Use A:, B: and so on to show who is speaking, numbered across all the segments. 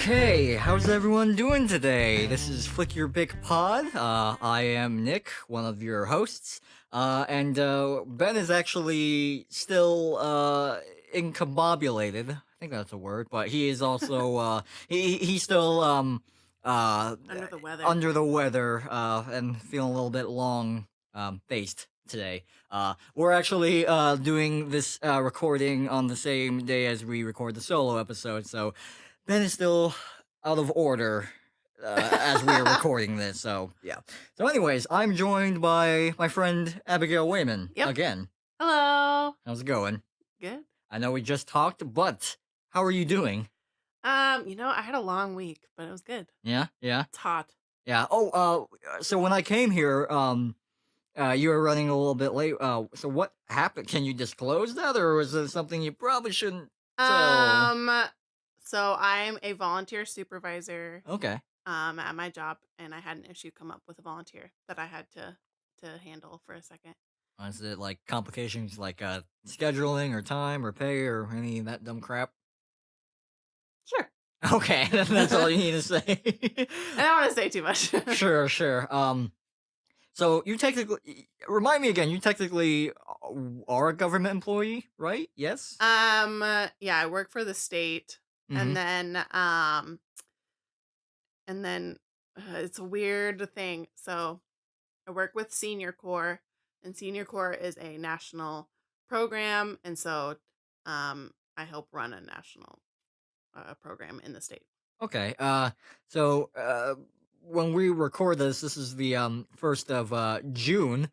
A: Okay, how's everyone doing today? This is Flick Your Bick Pod. I am Nick, one of your hosts. And Ben is actually still incombobulated. I think that's a word, but he is also he's still
B: Under the weather.
A: under the weather and feeling a little bit long faced today. We're actually doing this recording on the same day as we record the solo episode, so Ben is still out of order as we are recording this, so yeah. So anyways, I'm joined by my friend Abigail Wayman
B: Yep.
A: again.
B: Hello.
A: How's it going?
B: Good.
A: I know we just talked, but how are you doing?
B: I had a long week, but it was good.
A: Yeah?
B: It's hot.
A: Yeah. Oh, so when I came here, you were running a little bit late. So what happened? Can you disclose that, or was it something you probably shouldn't tell?
B: So I'm a volunteer supervisor
A: Okay.
B: at my job, and I had an issue come up with a volunteer that I had to handle for a second.
A: Is it like complications like scheduling or time or pay or any of that dumb crap?
B: Sure.
A: Okay, that's all you need to say.
B: I don't want to say too much.
A: Sure. So you technically remind me again. You technically are a government employee, right? Yes.
B: Yeah, I work for the state,
A: Mm-hmm.
B: and then it's a weird thing. So I work with Senior Corps, and Senior Corps is a national program, and so I help run a national program in the state.
A: Okay. So when we record this, this is the 1st of June.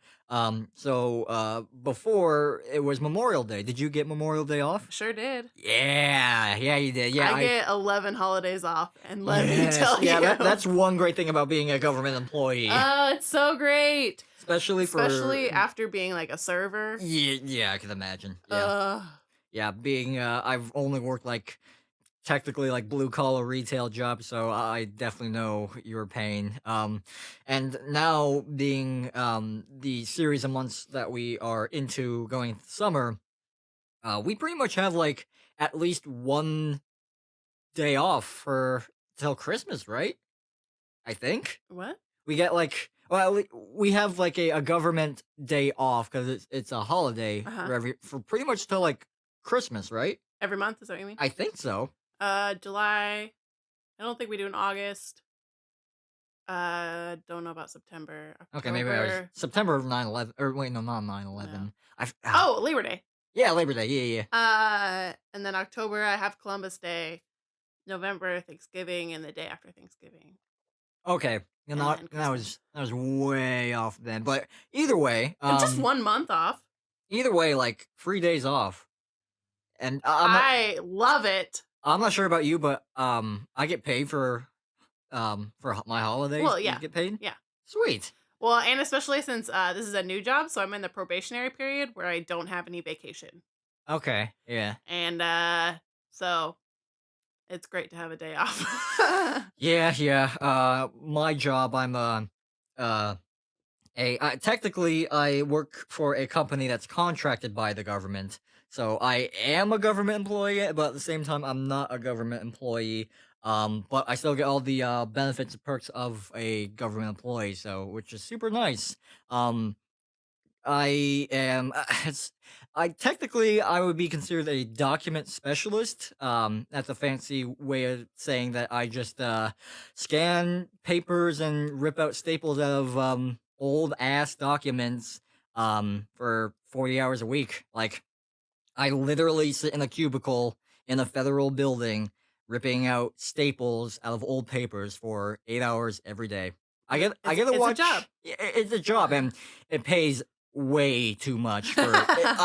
A: So before it was Memorial Day. Did you get Memorial Day off?
B: Sure did.
A: Yeah, you did. Yeah,
B: I get 11 holidays off, and let me
A: yes,
B: tell
A: yeah,
B: you.
A: that's one great thing about being a government employee.
B: Oh, it's so great.
A: Especially
B: After being like a server.
A: Yeah, I can imagine. Yeah.
B: Ugh.
A: Yeah, being I've only worked like technically like blue collar retail jobs, so I definitely know your pain. And now being the series of months that we are into going into summer, we pretty much have like at least one day off for till Christmas, right? I think
B: What?
A: we get like we have like a government day off because it's a holiday for pretty much till like Christmas, right?
B: Every month, is that what you mean?
A: I think so.
B: July. I don't think we do in August. Don't know about September.
A: Okay, maybe I was September of 9/11, or wait, no, not 9/11.
B: Oh, Labor Day.
A: Yeah, Labor Day. Yeah.
B: And then October I have Columbus Day. November, Thanksgiving, and the day after Thanksgiving.
A: Okay, and that was way off then. But either way,
B: And just 1 month off.
A: Either way, like 3 days off, and
B: I love it.
A: I'm not sure about you, but I get paid for my holidays.
B: Well, yeah.
A: You get paid.
B: Yeah.
A: Sweet.
B: Well, and especially since this is a new job, so I'm in the probationary period where I don't have any vacation.
A: Okay. Yeah.
B: And so it's great to have a day off.
A: Yeah. My job, I'm technically I work for a company that's contracted by the government. So I am a government employee, but at the same time I'm not a government employee. But I still get all the benefits and perks of a government employee, so which is super nice. I am I would be considered a document specialist. That's a fancy way of saying that I just scan papers and rip out staples out of old ass documents for 40 hours a week. Like I literally sit in a cubicle in a federal building ripping out staples out of old papers for 8 hours every day. I get to watch.
B: It's a job.
A: It's a job, and it pays way too much for.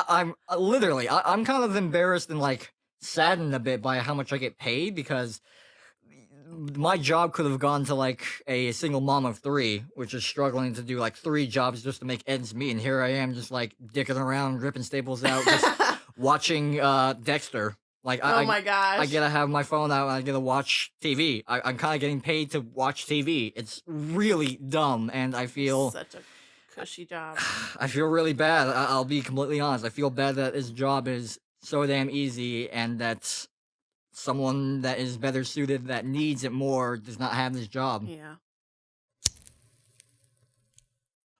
A: I'm literally. I'm kind of embarrassed and like saddened a bit by how much I get paid because my job could have gone to like a single mom of three, which is struggling to do like 3 jobs just to make ends meet, and here I am just like dicking around, ripping staples out, just watching Dexter. Like,
B: oh my gosh.
A: I get to have my phone out and I get to watch TV. I'm kind of getting paid to watch TV. It's really dumb, and I feel
B: such a cushy job.
A: I feel really bad. I'll be completely honest. I feel bad that this job is so damn easy and that someone that is better suited, that needs it more, does not have this job.
B: Yeah.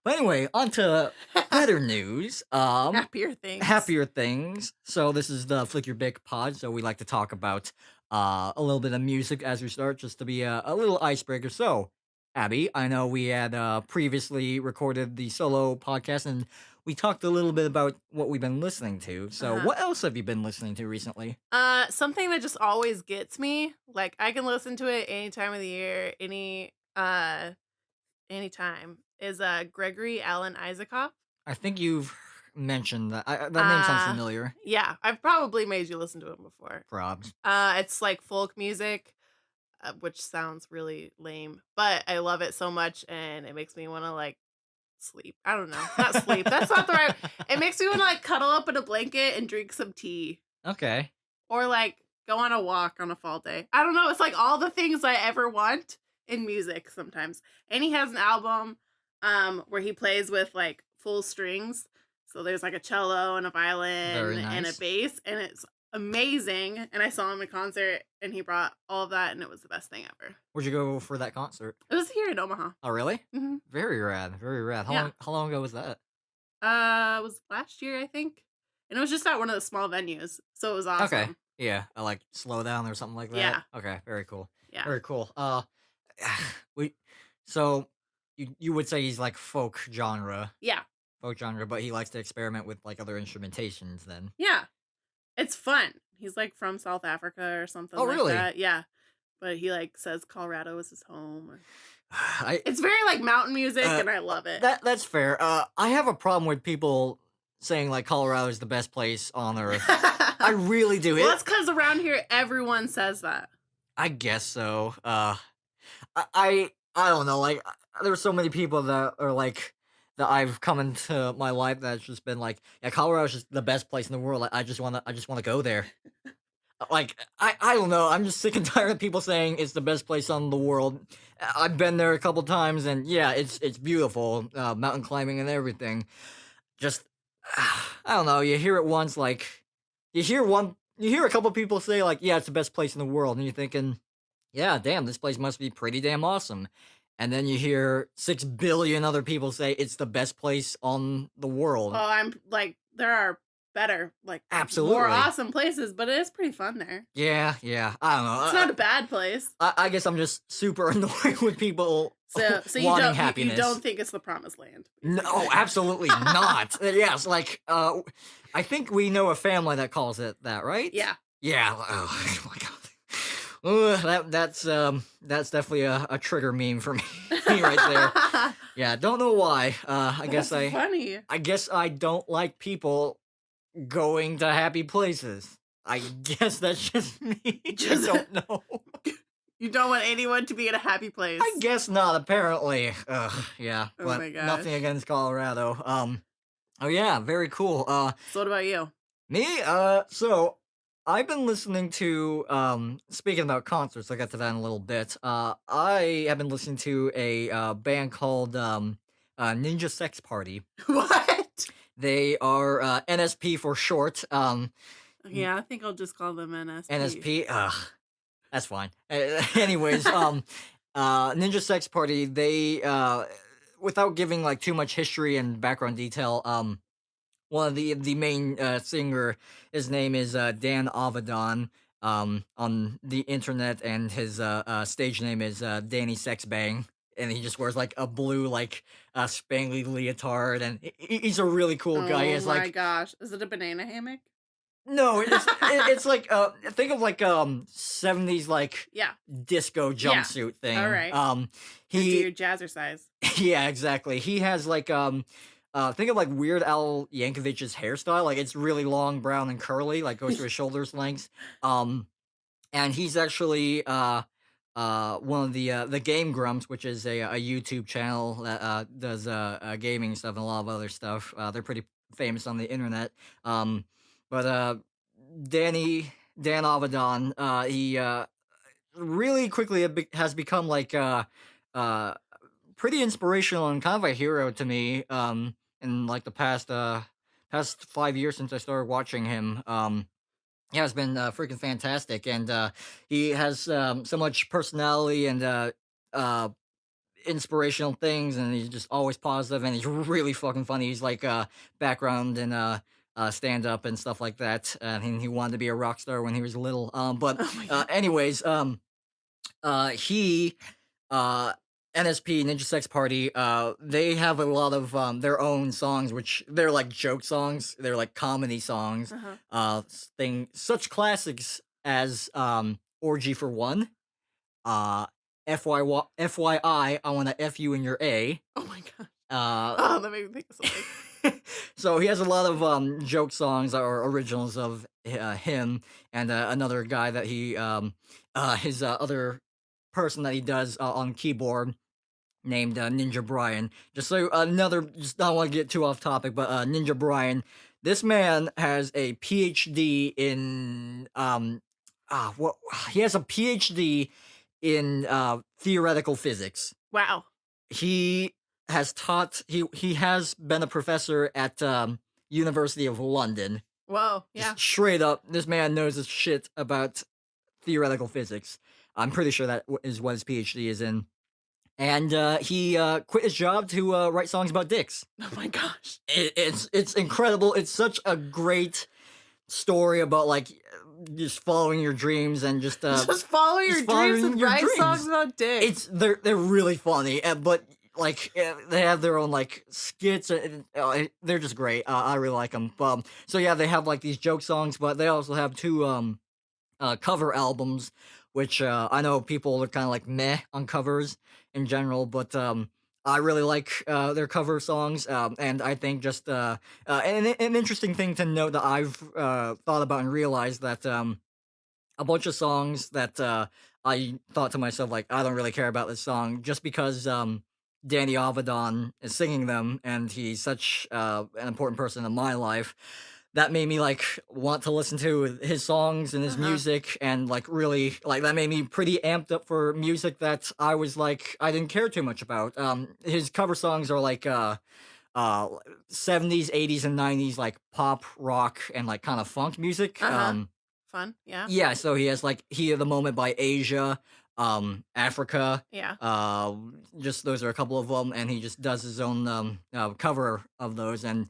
A: But anyway, on to better news.
B: Happier things.
A: Happier things. So this is the Flick Your Bick pod, so we like to talk about a little bit of music as we start, just to be a little icebreaker. So, Abby, I know we had previously recorded the solo podcast, and we talked a little bit about what we've been listening to. So,
B: Uh-huh.
A: what else have you been listening to recently?
B: Something that just always gets me. Like I can listen to it any time of the year, anytime. Is Gregory Alan Isakov.
A: I think you've mentioned that. That name sounds
B: Uh
A: familiar.
B: yeah, I've probably made you listen to him before.
A: Probs.
B: It's like folk music, which sounds really lame, but I love it so much and it makes me want to like sleep. I don't know. Not sleep. That's not the right. It makes me want to like cuddle up in a blanket and drink some tea
A: Okay.
B: or like go on a walk on a fall day. I don't know. It's like all the things I ever want in music sometimes. And he has an album where he plays with like full strings. So there's like a cello and a
A: Very
B: violin and a
A: nice.
B: bass and it's amazing. And I saw him in concert and he brought all of that and it was the best thing ever.
A: Where'd you go for that concert?
B: It was here in Omaha.
A: Oh, really?
B: hmm
A: Very rad. Very rad.
B: Yeah.
A: How long ago was that?
B: It was last year, I think. And it was just at one of the small venues. So it was awesome.
A: Okay. Yeah, like Slow Down or something like that.
B: Yeah.
A: Okay. Very cool.
B: Yeah.
A: Very cool. We. So you would say he's like folk genre,
B: Yeah.
A: but he likes to experiment with like other instrumentations. Then.
B: Yeah. It's fun. He's like from South Africa or something
A: Oh,
B: like
A: really?
B: that. Yeah. But he like says Colorado is his home.
A: I
B: It's very like mountain music
A: Uh,
B: and I love it.
A: that's fair. I have a problem with people saying like Colorado is the best place on earth. I really do.
B: Well, that's because around here everyone says that.
A: I guess so. I don't know. Like, there's so many people that are like that I've come into my life that's just been like, yeah, Colorado's just the best place in the world. Like, I just wanna go there. Like, I don't know. I'm just sick and tired of people saying it's the best place on the world. I've been there a couple times, and yeah, it's beautiful. Mountain climbing and everything. Just, I don't know. You hear it once, like you hear a couple people say like, yeah, it's the best place in the world, and you're thinking, yeah, damn, this place must be pretty damn awesome. And then you hear 6 billion other people say it's the best place on the world.
B: Oh, I'm like, there are better, like, more
A: Absolutely.
B: awesome places, but it is pretty fun there.
A: Yeah, I don't know.
B: It's not a bad place.
A: I guess I'm just super annoyed with people
B: So you
A: wanting
B: don't
A: happiness.
B: you don't think it's the promised land?
A: No, absolutely not. Yes, like I think we know a family that calls it that, right?
B: Yeah.
A: Yeah. Oh my god. That's definitely a trigger meme for me right there. Yeah, don't know why. I guess
B: That's funny.
A: I guess I don't like people going to happy places. I guess that's just me.
B: Just-
A: I don't know.
B: You don't want anyone to be in a happy place.
A: I guess not, apparently. Yeah,
B: Oh
A: but
B: my gosh.
A: nothing against Colorado. Oh yeah, very cool.
B: So what about you?
A: Me, so I've been listening to, speaking about concerts, I'll get to that in a little bit. I have been listening to a band called, Ninja Sex Party.
B: What?
A: They are, NSP for short.
B: Yeah, I think I'll just call them NSP.
A: NSP, that's fine. Anyways, Ninja Sex Party, they, without giving like too much history and background detail, one of the main singer, his name is Dan Avedon, on the internet, and his stage name is Danny Sexbang, and he just wears like a blue like spangly leotard, and he's a really cool guy. He
B: Oh
A: has
B: my
A: like
B: gosh. Is it a banana hammock?
A: no, it's like think of like 70s like
B: Yeah.
A: disco jumpsuit thing.
B: Alright. Do
A: He
B: your jazzercise.
A: yeah, exactly. He has like think of like Weird Al Yankovic's hairstyle. Like it's really long, brown, and curly, like goes to his shoulders lengths. And he's actually one of the Game Grumps, which is a YouTube channel that does gaming stuff and a lot of other stuff. They're pretty famous on the internet. But Dan Avedon, he really quickly has become like pretty inspirational and kind of a hero to me. In like the past 5 years since I started watching him. Yeah, it's been freaking fantastic, and he has so much personality and uh, inspirational things, and he's just always positive, and he's really fucking funny. He's like background and stand up and stuff like that. And he wanted to be a rock star when he was little. But
B: Oh my god.
A: anyways, he uh NSP Ninja Sex Party, they have a lot of their own songs, which they're like joke songs, they're like comedy songs,
B: Uh-huh.
A: such classics as Orgy for One, uh FYI, I want to F you in your A.
B: Oh my god.
A: uh
B: Oh, that made me think of something.
A: so he has a lot of joke songs or originals of him, and another guy that he his other person that he does on keyboard named Ninja Brian. Just so another, just don't want to get too off topic, but Ninja Brian, this man has a PhD in what he has a PhD in theoretical physics.
B: Wow.
A: He has taught. He has been a professor at University of London.
B: Whoa. Yeah.
A: Just straight up, this man knows his shit about theoretical physics. I'm pretty sure that is what his PhD is in. And he quit his job to write songs about dicks.
B: Oh my gosh.
A: It's incredible. It's such a great story about like just following your dreams and just
B: Just follow your
A: just following
B: dreams and
A: your
B: write
A: dreams.
B: songs about dicks.
A: They're really funny, but like they have their own like skits, and they're just great. I really like them. So yeah, they have like these joke songs, but they also have two cover albums, which I know people are kind of like meh on covers in general, but I really like their cover songs, and I think just an interesting thing to note that I've thought about and realized that a bunch of songs that I thought to myself like I don't really care about this song just because Danny Avedon is singing them and he's such an important person in my life. That made me like want to listen to his songs and his
B: Uh-huh.
A: music, and like really like that made me pretty amped up for music that I was like I didn't care too much about. His cover songs are like uh 70s, 80s, and 90s like pop rock and like kind of funk music.
B: Uh-huh. Fun. Yeah.
A: Yeah, so he has like Heat of the Moment by Asia, Africa.
B: Yeah.
A: Just those are a couple of them, and he just does his own cover of those, and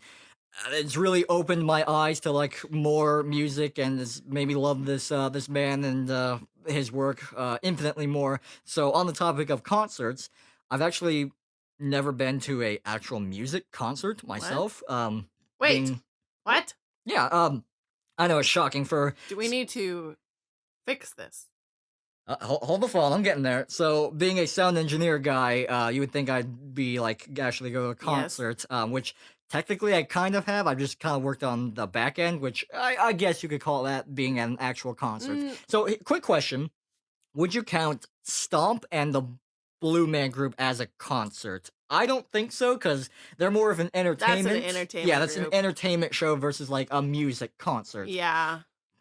A: it's really opened my eyes to like more music, and it's made me love this man and his work infinitely more. So on the topic of concerts, I've actually never been to a actual music concert
B: What?
A: myself.
B: Wait.
A: Being
B: What?
A: yeah, I know it's shocking for
B: Do we need to fix this?
A: hold the phone. I'm getting there. So, being a sound engineer guy, you would think I'd be like actually go to a
B: Yes.
A: concert, which technically I kind of have. I've just kind of worked on the back end, which I guess you could call that being an actual concert.
B: Mm,
A: So, quick question: would you count Stomp and the Blue Man Group as a concert? I don't think so because they're more of an entertainment.
B: entertainment
A: Yeah, that's an
B: group.
A: entertainment show versus like a music concert.
B: Yeah.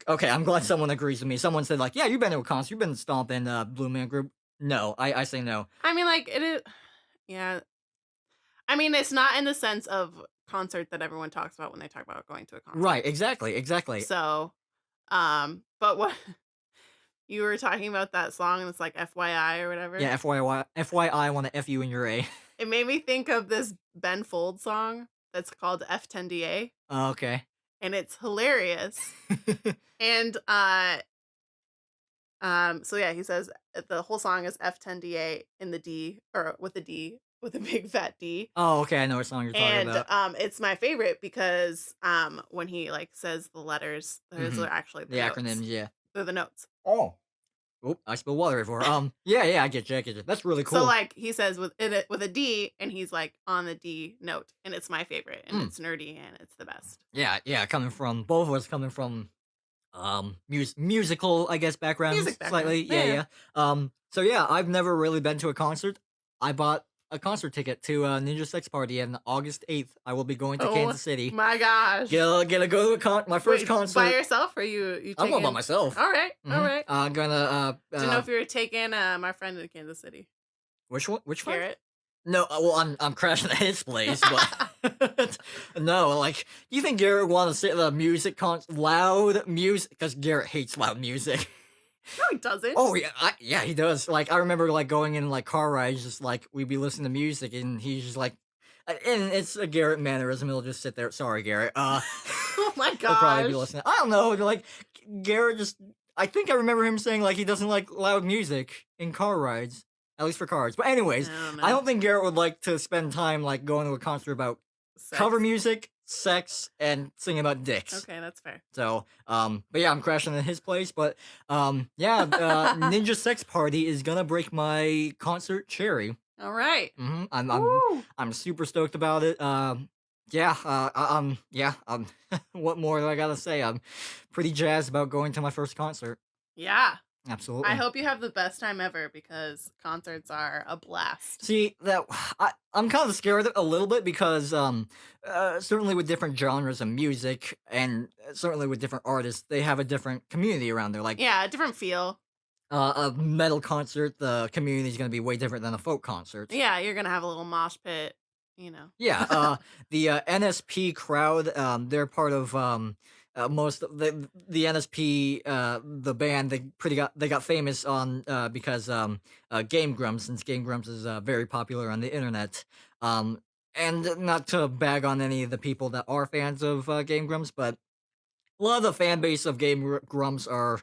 A: Okay, I'm glad someone agrees with me. Someone said like, "Yeah, you've been to a concert. You've been to Stomp and Blue Man Group." No, I say no.
B: I mean, like it is. Yeah. I mean, it's not in the sense of concert that everyone talks about when they talk about going to a concert.
A: Right, exactly.
B: So, but what you were talking about that song, and it's like FYI or whatever.
A: Yeah, FYI, I want to F you in your A.
B: It made me think of this Ben Folds song that's called F10DA,
A: Oh, okay.
B: and it's hilarious. And so yeah, he says the whole song is F10DA in the D, or with a D, with a big fat D.
A: Oh, okay. I know what song you're talking
B: And
A: about.
B: it's my favorite because when he like says the letters, those
A: Mhm.
B: are actually the
A: The
B: notes.
A: acronyms, yeah.
B: They're the notes.
A: Oh. Oop, I spilled water before. Yeah, I get you. That's really cool.
B: So like he says with it with a D, and he's like on the D note, and it's my favorite, and
A: Mm.
B: it's nerdy, and it's the best.
A: Yeah, coming from both of us coming from musical, I guess, backgrounds
B: Music background.
A: slightly. Yeah. So yeah, I've never really been to a concert. I bought a concert ticket to Ninja Sex Party on August 8th. I will be going to
B: Oh
A: Kansas City.
B: my gosh!
A: Gonna go to my first
B: Wait,
A: concert.
B: by yourself, or you
A: I'm going by
B: taking-
A: myself.
B: All right, all
A: Mhm.
B: right.
A: I'm gonna
B: Do you know if you were taking my friend to Kansas City?
A: which one? Which one?
B: Garrett.
A: No, well, I'm crashing at his place, but No, like, do you think Garrett would want to sit in the loud music? Because Garrett hates loud music.
B: No, he doesn't.
A: Oh yeah, yeah, he does. Like, I remember like going in like car rides, just like we'd be listening to music, and he's just like, and it's a Garrett mannerism. He'll just sit there. Sorry, Garrett.
B: Oh my
A: He'll probably be
B: gosh.
A: listening. I don't know. Like Garrett just. I think I remember him saying like he doesn't like loud music in car rides, at least for cars. But anyways,
B: I don't
A: I
B: know.
A: don't think Garrett would like to spend time like going to a concert about cover
B: Sex.
A: music, sex, and singing about dicks.
B: Okay, that's fair.
A: So, but yeah, I'm crashing in his place. But, yeah, Ninja Sex Party is gonna break my concert cherry.
B: All right.
A: I'm
B: Woo.
A: I'm super stoked about it. Yeah, yeah. What more do I gotta say? I'm pretty jazzed about going to my first concert.
B: Yeah.
A: Absolutely.
B: I hope you have the best time ever because concerts are a blast.
A: See that I'm kind of scared a little bit because certainly with different genres of music and certainly with different artists, they have a different community around there. Like
B: Yeah, a different feel.
A: a metal concert, the community is going to be way different than a folk concert.
B: Yeah, you're gonna have a little mosh pit, you know.
A: Yeah, the NSP crowd, they're part of most of the NSP the band they got famous on because Game Grumps, since Game Grumps is very popular on the internet. And not to bag on any of the people that are fans of Game Grumps, but a lot of the fan base of Grumps are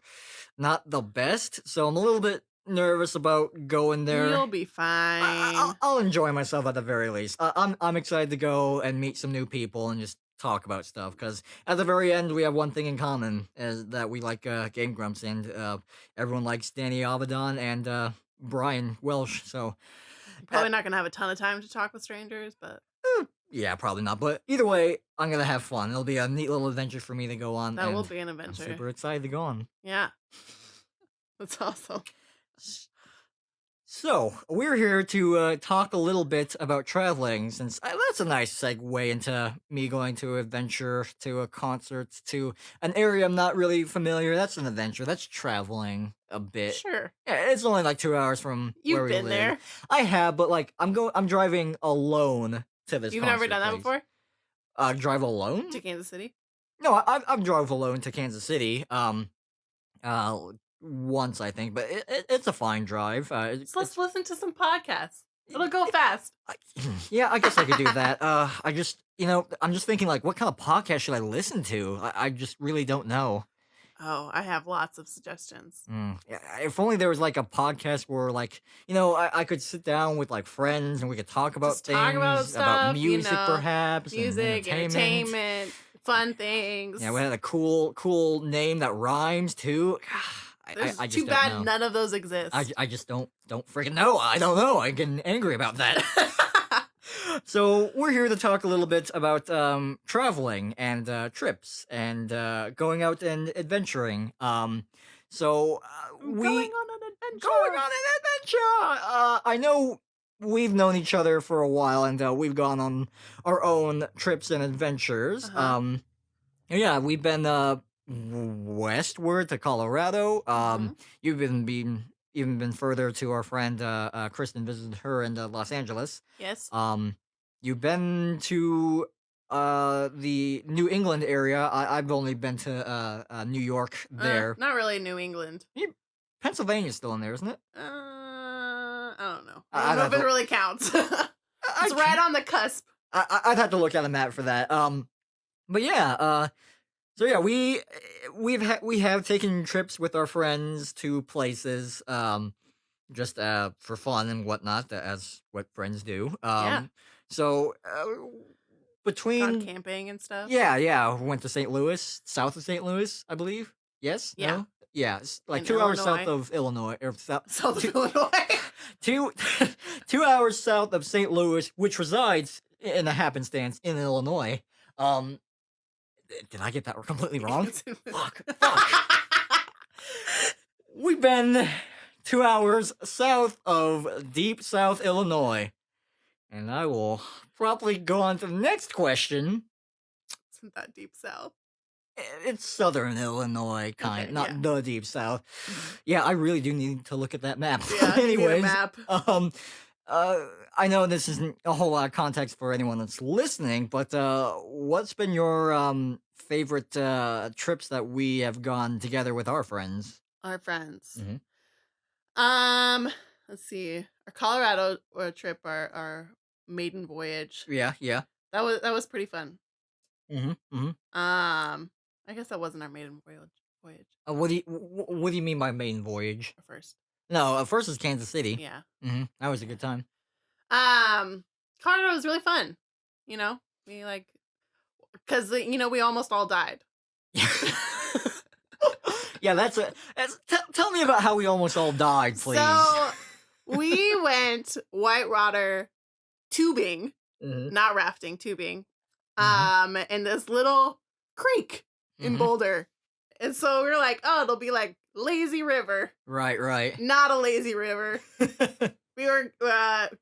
A: not the best, so I'm a little bit nervous about going there.
B: You'll be fine.
A: I'll enjoy myself at the very least. I'm excited to go and meet some new people and just talk about stuff because at the very end we have one thing in common is that we like Game Grumps and everyone likes Danny Avedon and Brian Welsh. So
B: Probably not gonna have a ton of time to talk with strangers, but
A: yeah, probably not. But either way, I'm gonna have fun. It'll be a neat little adventure for me to go on.
B: that will
A: and
B: be an
A: I'm
B: adventure.
A: super excited to go on.
B: Yeah. That's awesome.
A: So, we're here to talk a little bit about traveling, since that's a nice segue into me going to an adventure, to a concert, to an area I'm not really familiar. That's an adventure. That's traveling a bit.
B: Sure.
A: Yeah, it's only like 2 hours from where
B: You've
A: we
B: been
A: live.
B: there.
A: I have, but like I'm driving alone to this.
B: You've never
A: concert
B: done that
A: place.
B: before?
A: Drive alone?
B: To Kansas City?
A: No, I've drove alone to Kansas City. Uh, once I think, but it's a fine drive.
B: So let's listen to some podcasts. It'll go fast.
A: Yeah, I guess I could do that. I just, I'm just thinking like, what kind of podcast should I listen to? I just really don't know.
B: Oh, I have lots of suggestions.
A: Yeah, if only there was like a podcast where like, I could sit down with like friends and we could talk about
B: Just
A: things,
B: talk about stuff,
A: music perhaps, and
B: Music, entertainment, fun things.
A: Yeah, we had a cool name that rhymes too.
B: There's
A: I just
B: too
A: don't
B: bad
A: know.
B: none of those exist.
A: I just don't freaking know. I don't know. I get angry about that. So we're here to talk a little bit about traveling and trips and going out and adventuring. So we
B: going on an adventure.
A: going on an adventure. I know we've known each other for a while and we've gone on our own trips and adventures.
B: Uh-huh.
A: Yeah, we've been westward to Colorado. You've even been further to our friend Kristen, visited her in Los Angeles.
B: Yes.
A: You've been to the New England area. I've only been to New York there.
B: Not really New England.
A: Pennsylvania's still in there, isn't it?
B: I don't know.
A: I
B: I don't know
A: don't
B: if it
A: know.
B: really counts. It's right on the cusp.
A: I'd have to look at a map for that. But yeah, so yeah, we have taken trips with our friends to places, just for fun and whatnot, as what friends do.
B: Yeah.
A: So
B: Gone
A: between
B: camping and stuff.
A: yeah, went to St. Louis, south of St. Louis, I believe. Yes.
B: Yeah.
A: No? Yeah, like
B: In
A: 2 hours south
B: Illinois.
A: of Illinois, or
B: South of
A: two-
B: Illinois.
A: two 2 hours south of St. Louis, which resides in a happenstance in Illinois. Did I get that completely wrong? Fuck. We've been 2 hours south of deep South Illinois. And I will probably go on to the next question.
B: Isn't that deep south?
A: It's southern Illinois,
B: Okay,
A: not
B: yeah.
A: the deep South. Yeah, I really do need to look at that map.
B: Yeah. you need a
A: Anyways,
B: map.
A: Uh, I know this isn't a whole lot of context for anyone that's listening, but what's been your favorite trips that we have gone together with our friends?
B: Our friends.
A: Hmm.
B: Um, let's see. Our Colorado trip, our maiden voyage.
A: Yeah, yeah.
B: That was pretty fun.
A: Hmm. Hmm.
B: I guess that wasn't our maiden voyage.
A: What do you mean by main voyage?
B: Our first.
A: No, first is Kansas City.
B: Yeah.
A: That was a good
B: Yeah.
A: time.
B: Colorado was really fun. You know, we like because we almost all died.
A: Yeah, tell me about how we almost all died, please.
B: So we went whitewater tubing,
A: Hmm.
B: not rafting, tubing,
A: Hmm.
B: in this little creek in
A: Hmm.
B: Boulder. And so we were like, oh, it'll be like lazy river.
A: Right, right.
B: Not a lazy river. We were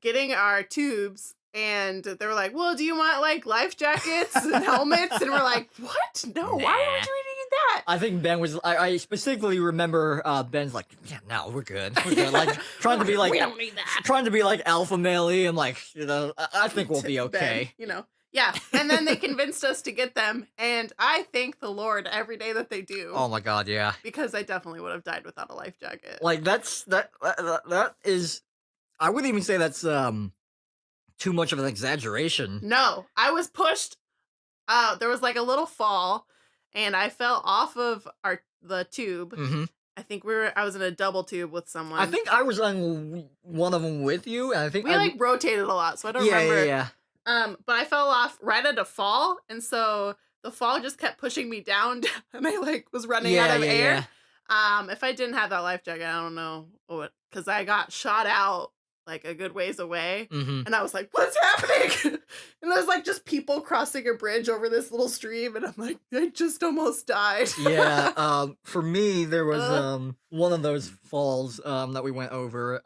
B: getting our tubes, and they were like, well, do you want like life jackets and helmets? And we're like, what? No, why
A: Nah.
B: would you need that?
A: I think Ben was. I specifically remember Ben's like, yeah, no, we're good. We're good. Like trying to be like,
B: we don't need that.
A: trying to be like alpha male and like, I think we'll be okay.
B: Ben, yeah. And then they convinced us to get them, and I thank the Lord every day that they do.
A: Oh my god, yeah.
B: Because I definitely would have died without a life jacket.
A: Like that is. I wouldn't even say that's too much of an exaggeration.
B: No, I was pushed. There was like a little fall, and I fell off of the tube.
A: Hmm.
B: I think I was in a double tube with someone.
A: I think I was on one of them with you, and I think
B: we like rotated a lot, so I don't
A: yeah,
B: remember.
A: yeah.
B: But I fell off right at a fall, and so the fall just kept pushing me down, and I like was running out of air. If I didn't have that life jacket, I don't know what, because I got shot out like a good ways away,
A: Hmm.
B: and I was like, "What's happening?" And there's like just people crossing a bridge over this little stream, and I'm like, I just almost died.
A: Yeah. For me, there was
B: Uh.
A: one of those falls that we went over.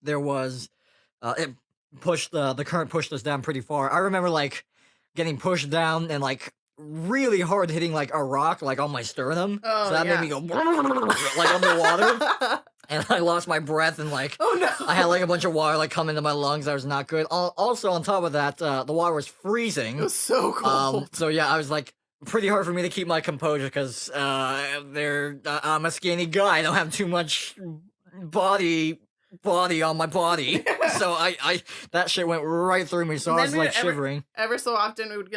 A: There was it pushed the current pushed us down pretty far. I remember like getting pushed down and like really hard hitting like a rock like on my sternum.
B: Oh,
A: So that made me go like underwater. And I lost my breath and like
B: Oh no!
A: I had like a bunch of water like come into my lungs. That was not good. Also on top of that, the water was freezing.
B: It was so cold.
A: So yeah, I was like pretty hard for me to keep my composure because I'm a skinny guy. I don't have too much body on my body. So I that shit went right through me. So
B: And
A: I
B: then
A: was like shivering.
B: Ever so often, we would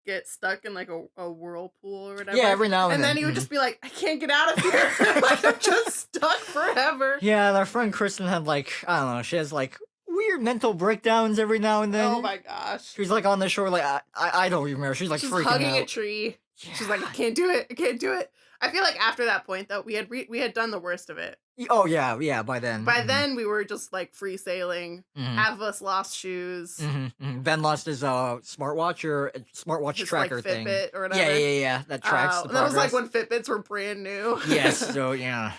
B: get stuck in like a whirlpool or whatever.
A: Yeah, every now and then.
B: then he would just be like, I can't get out of here. Like I'm just stuck forever.
A: Yeah, and our friend Kristen had like I don't know. She has like weird mental breakdowns every now and then.
B: Oh my gosh.
A: She's like on the shore, like I don't remember. She's like
B: She's
A: freaking
B: hugging
A: out.
B: a tree.
A: Yeah.
B: She's like, I can't do it. I can't do it. I feel like after that point, though, we had done the worst of it.
A: Oh yeah, yeah. By then,
B: By then, we were just like free sailing.
A: Mhm.
B: Half of us lost shoes.
A: Ben lost his smartwatch
B: His
A: tracker
B: like
A: thing.
B: Fitbit or whatever.
A: Yeah. That tracks the
B: and that was like
A: progress.
B: when Fitbits were brand new.
A: Yes. So yeah.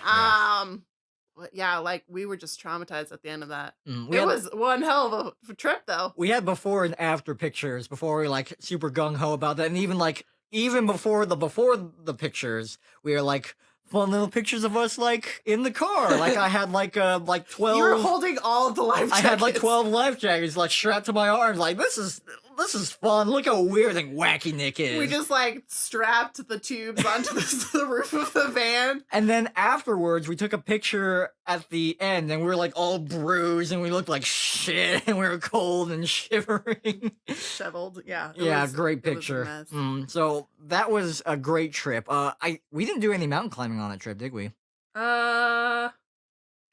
B: But yeah, like we were just traumatized at the end of that.
A: We
B: It
A: had,
B: was one hell of a trip, though.
A: we had before and after pictures before we like super gung ho about that, and even before the pictures, we were like fun little pictures of us like in the car. Like I had like 12.
B: You were holding all of the life
A: I
B: jackets.
A: had like 12 life jackets like strapped to my arms. Like this is fun. Look how weird and wacky Nick is.
B: We just like strapped the tubes onto the roof of the van.
A: And then afterwards, we took a picture at the end, and we were like all bruised, and we looked like shit, and we were cold and shivering.
B: Shoveled, yeah.
A: Great
B: it was a
A: picture.
B: mess.
A: So that was a great trip. We didn't do any mountain climbing on that trip, did we?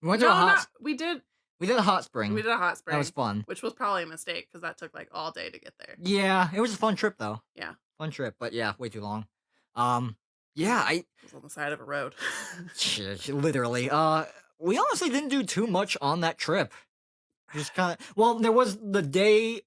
A: We went to
B: No,
A: a hot.
B: we did.
A: We did a hot spring.
B: We did a hot spring.
A: That was fun.
B: Which was probably a mistake because that took like all day to get there.
A: Yeah, it was a fun trip though.
B: Yeah.
A: Fun trip, but yeah, way too long. Yeah,
B: It was on the side of a road.
A: literally. We honestly didn't do too much on that trip. Just kind of. Well, there was the day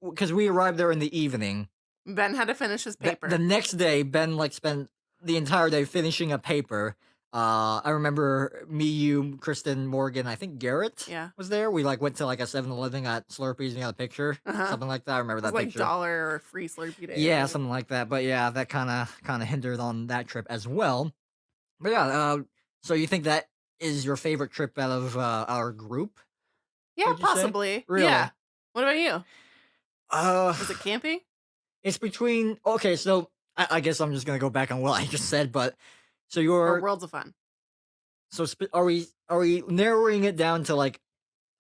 A: because we arrived there in the evening.
B: Ben had to finish his paper.
A: The next day, Ben like spent the entire day finishing a paper. I remember me, you, Kristen, Morgan, I think Garrett was there. We like went to like a 7-Eleven, got Slurpees, and got a picture, something like that. I remember
B: it was
A: that
B: like
A: picture.
B: $1 or free Slurpee day.
A: Yeah, something like that. But yeah, that kind of hindered on that trip as well. But yeah, so you think that is your favorite trip out of our group?
B: Yeah,
A: would you say?
B: possibly.
A: Really?
B: Yeah. What about you?
A: Uh,
B: Was it camping
A: it's between. Okay, so I guess I'm just gonna go back on what I just said, but so
B: or
A: you're
B: Worlds of Fun?
A: so are we narrowing it down to like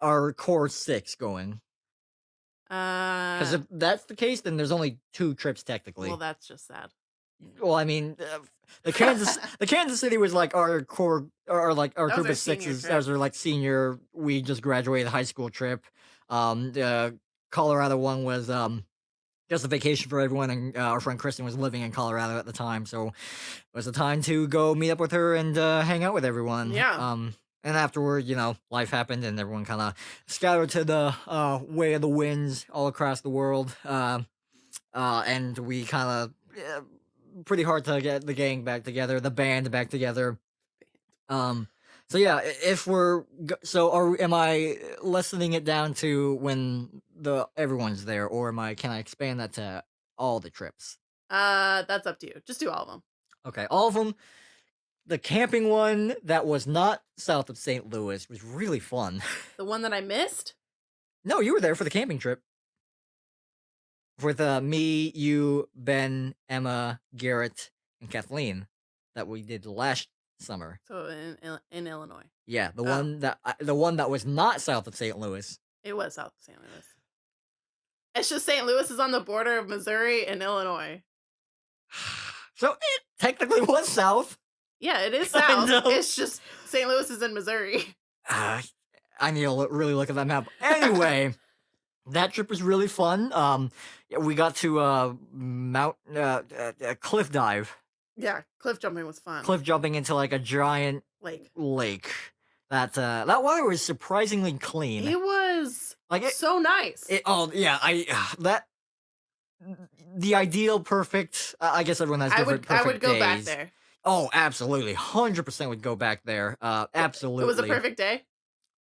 A: our core six going? Because
B: Uh,
A: if that's the case, then there's only two trips
B: well,
A: technically.
B: that's just sad.
A: Well, I mean, the Kansas City was like our core, or like our
B: That was
A: group
B: our
A: of
B: senior
A: sixes. That
B: trip.
A: was our like senior. We just graduated high school trip. The Colorado one was just a vacation for everyone, and our friend Kristen was living in Colorado at the time, so it was the time to go meet up with her and hang out with everyone.
B: Yeah.
A: And afterward, life happened, and everyone kind of scattered to the way of the winds all across the world. And we kind of pretty hard to get the gang back together, the band back together. Um, so yeah, if we're so, am I lessening it down to when the everyone's there, or can I expand that to all the trips?
B: That's up to you. Just do all of them.
A: Okay, all of them. The camping one that was not south of St. Louis was really fun.
B: The one that I missed?
A: No, you were there for the camping trip with me, you, Ben, Emma, Garrett, and Kathleen that we did last summer.
B: So in Illinois.
A: Yeah, the
B: Oh.
A: one that was not south of St. Louis.
B: It was south of St. Louis. It's just St. Louis is on the border of Missouri and Illinois.
A: So it technically was south.
B: Yeah, it is
A: Kind
B: south.
A: of.
B: It's just St. Louis is in Missouri.
A: I need to really look at that map. Anyway, that trip was really fun. Yeah, we got to cliff dive,
B: Yeah, cliff jumping was fun.
A: cliff jumping into like a giant
B: Lake.
A: That water was surprisingly clean.
B: It was
A: Like
B: so nice.
A: The ideal perfect. I guess everyone has different perfect
B: I would go back
A: days.
B: there.
A: Oh, absolutely, 100% would go back there. Absolutely,
B: It was a perfect day.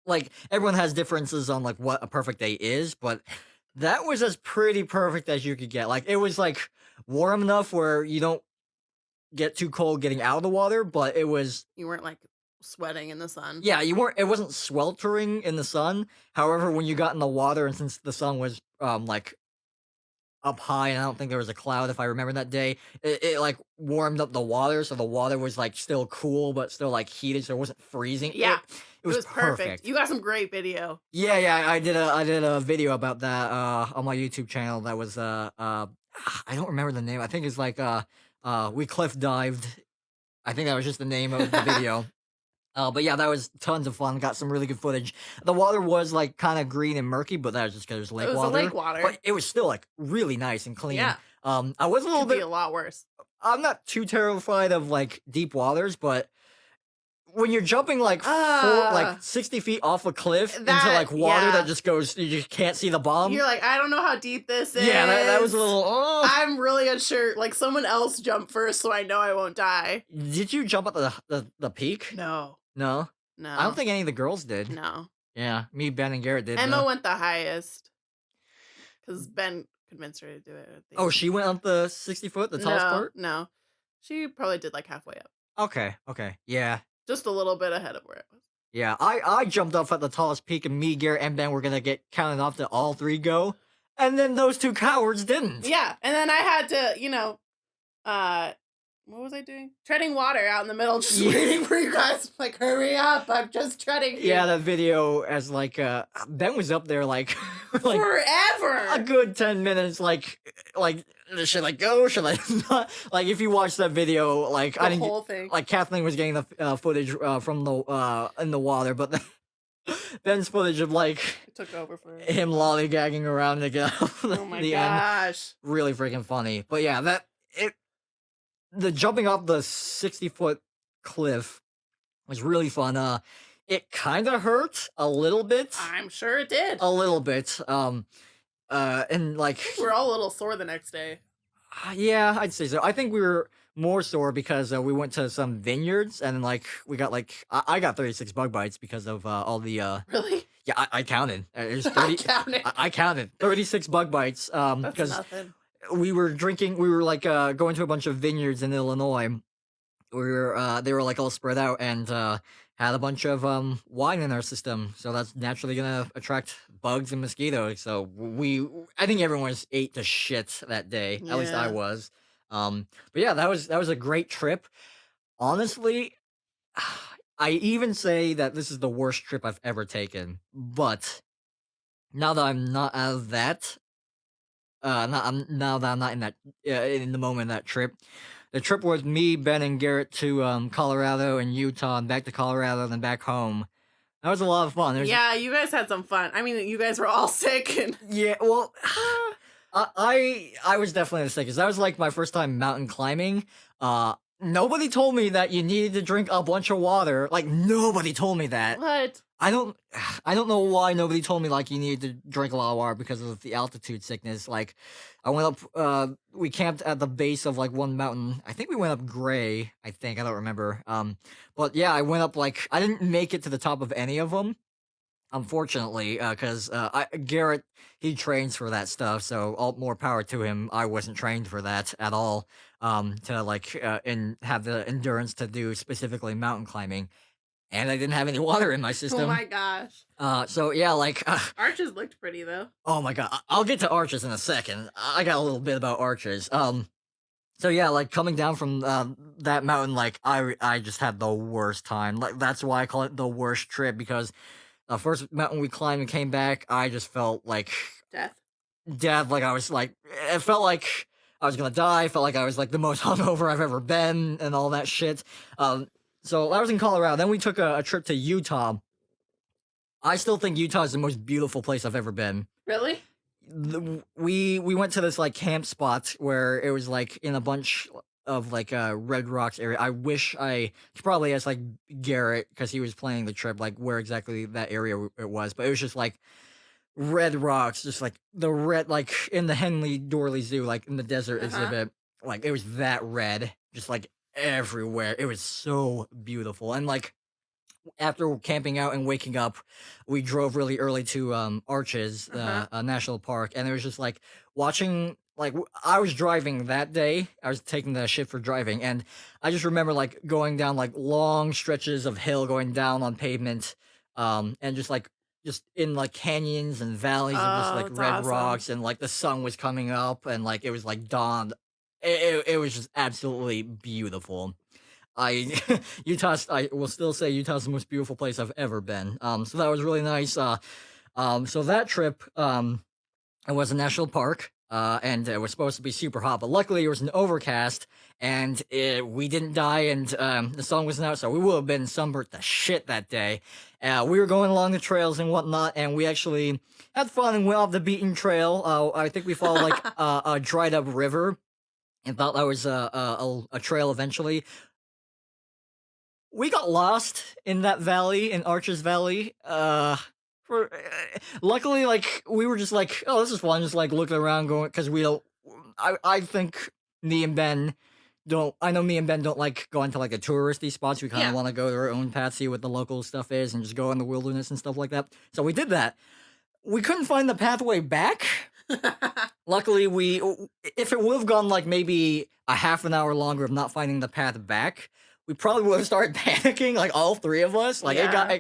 A: Like everyone has differences on like what a perfect day is, but that was as pretty perfect as you could get. Like it was like warm enough where you don't get too cold getting out of the water, but it was
B: You weren't like sweating in the sun.
A: yeah, you weren't. It wasn't sweltering in the sun. However, when you got in the water, and since the sun was like up high, and I don't think there was a cloud if I remember that day, it like warmed up the water, so the water was like still cool, but still like heated, so it wasn't freezing.
B: Yeah.
A: It was perfect.
B: You got some great video.
A: Yeah, I did a video about that on my YouTube channel. That was I don't remember the name. I think it's like we cliff dived. I think that was just the name of the video. But yeah, that was tons of fun. Got some really good footage. The water was like kind of green and murky, but that was just because it was lake
B: It was
A: water.
B: the lake water.
A: But it was still like really nice and clean.
B: Yeah.
A: I was a little
B: Could be
A: bit.
B: a lot worse.
A: I'm not too terrified of like deep waters, but when you're jumping like 60 feet off a cliff into like water that just goes, you just can't see the bottom.
B: You're like, I don't know how deep this is.
A: Yeah, that was a little. Oh.
B: I'm really unsure. Like someone else jump first, so I know I won't die.
A: Did you jump at the peak?
B: No.
A: No.
B: No.
A: I don't think any of the girls did.
B: No.
A: Yeah, me, Ben, and Garrett did.
B: Emma went the highest because Ben convinced her to do it.
A: Oh, she went up the 60 foot, the tallest part?
B: No. She probably did like halfway up.
A: Okay. Yeah.
B: Just a little bit ahead of where it was.
A: Yeah, I jumped up at the tallest peak, and me, Garrett, and Ben were gonna get counted off to all three go, and then those two cowards didn't.
B: Yeah, and then I had to, what was I doing? Treading water out in the middle, just waiting for you guys. Like, hurry up! I'm just treading.
A: Yeah, that video as like Ben was up there like
B: forever.
A: A good 10 minutes. Like should I go? Should I not? Like if you watch that video, like
B: the whole thing.
A: Like Kathleen was getting the footage from the in the water, but Ben's footage of like
B: it took over for
A: him lollygagging around to get out
B: oh my
A: the
B: gosh,
A: end. Really freaking funny. But yeah, the jumping off the 60-foot cliff was really fun. It kind of hurt a little bit.
B: I'm sure it did.
A: A little bit. And like
B: we're all a little sore the next day.
A: Yeah, I'd say so. I think we were more sore because we went to some vineyards and like we got like I got 36 bug bites because of all the
B: Really?
A: Yeah, I counted. It was 30, I counted 36 bug bites. Because we were like going to a bunch of vineyards in Illinois. They were like all spread out and had a bunch of wine in our system, so that's naturally gonna attract bugs and mosquitoes. So I think everyone was ate to shit that day. At least I
B: Yeah.
A: was. But yeah, that was a great trip. Honestly, I even say that this is the worst trip I've ever taken. But now that I'm not out of that, now that I'm not in that in the moment of that trip, the trip was me, Ben, and Garrett to Colorado and Utah, and back to Colorado, and then back home. That was a lot of fun.
B: Yeah, you guys had some fun. I mean, you guys were all sick and
A: Yeah, well,
B: Ah.
A: I was definitely the sickest. That was like my first time mountain climbing. Nobody told me that you needed to drink a bunch of water. Like nobody told me that.
B: What?
A: I don't I don't know why nobody told me like you needed to drink a lot of water because of the altitude sickness. Like I went up we camped at the base of like one mountain. I think we went up Gray, I think. I don't remember. But yeah, I went up like I didn't make it to the top of any of them. Unfortunately, because Garrett, he trains for that stuff, so all more power to him. I wasn't trained for that at all. To like and have the endurance to do specifically mountain climbing, and I didn't have any water in my
B: Oh
A: system.
B: my gosh.
A: So yeah, like
B: Arches looked pretty though.
A: oh my god, I'll get to arches in a second. I got a little bit about arches. So yeah, like coming down from that mountain, like I just had the worst time. Like that's why I call it the worst trip because the first mountain we climbed and came back, I just felt like
B: Death.
A: death. Like I was like, it felt like I was gonna die. Felt like I was like the most hungover I've ever been, and all that shit. So I was in Colorado. Then we took a trip to Utah. I still think Utah is the most beautiful place I've ever been.
B: Really?
A: We went to this like camp spot where it was like in a bunch of like red rocks area. I wish I could probably ask like Garrett because he was planning the trip like where exactly that area it was, but it was just like red rocks, just like the red like in the Henley Dorley Zoo, like in the desert
B: Uh-huh.
A: exhibit, like it was that red, just like everywhere. It was so beautiful, and like after camping out and waking up, we drove really early to Arches,
B: Uh-huh.
A: national park, and it was just like watching. Like I was driving that day, I was taking the shit for driving, and I just remember like going down like long stretches of hill, going down on pavement, and just in like canyons and valleys of just
B: Oh,
A: like
B: that's
A: red
B: awesome.
A: rocks, and like the sun was coming up, and like it was like dawn. It was just absolutely beautiful. I Utah's I will still say Utah's the most beautiful place I've ever been. So that was really nice. So that trip, it was a national park, and it was supposed to be super hot, but luckily it was an overcast, and we didn't die, and the sun wasn't out, so we would have been sunburnt to shit that day. We were going along the trails and whatnot, and we actually had fun and went off the beaten trail. I think we followed like a dried up river and thought that was a trail eventually. We got lost in that valley, in Arches Valley. Luckily, like we were just like, oh, this is fun, just like looking around, going because we don't. I think me and Ben don't. I know me and Ben don't like going to like the touristy spots. We kind of
B: Yeah.
A: want to go to our own path, see what the local stuff is, and just go in the wilderness and stuff like that. So we did that. We couldn't find the pathway back. Luckily, if it would have gone like maybe a half an hour longer of not finding the path back, we probably would have started panicking, like all three of us. Like
B: Yeah.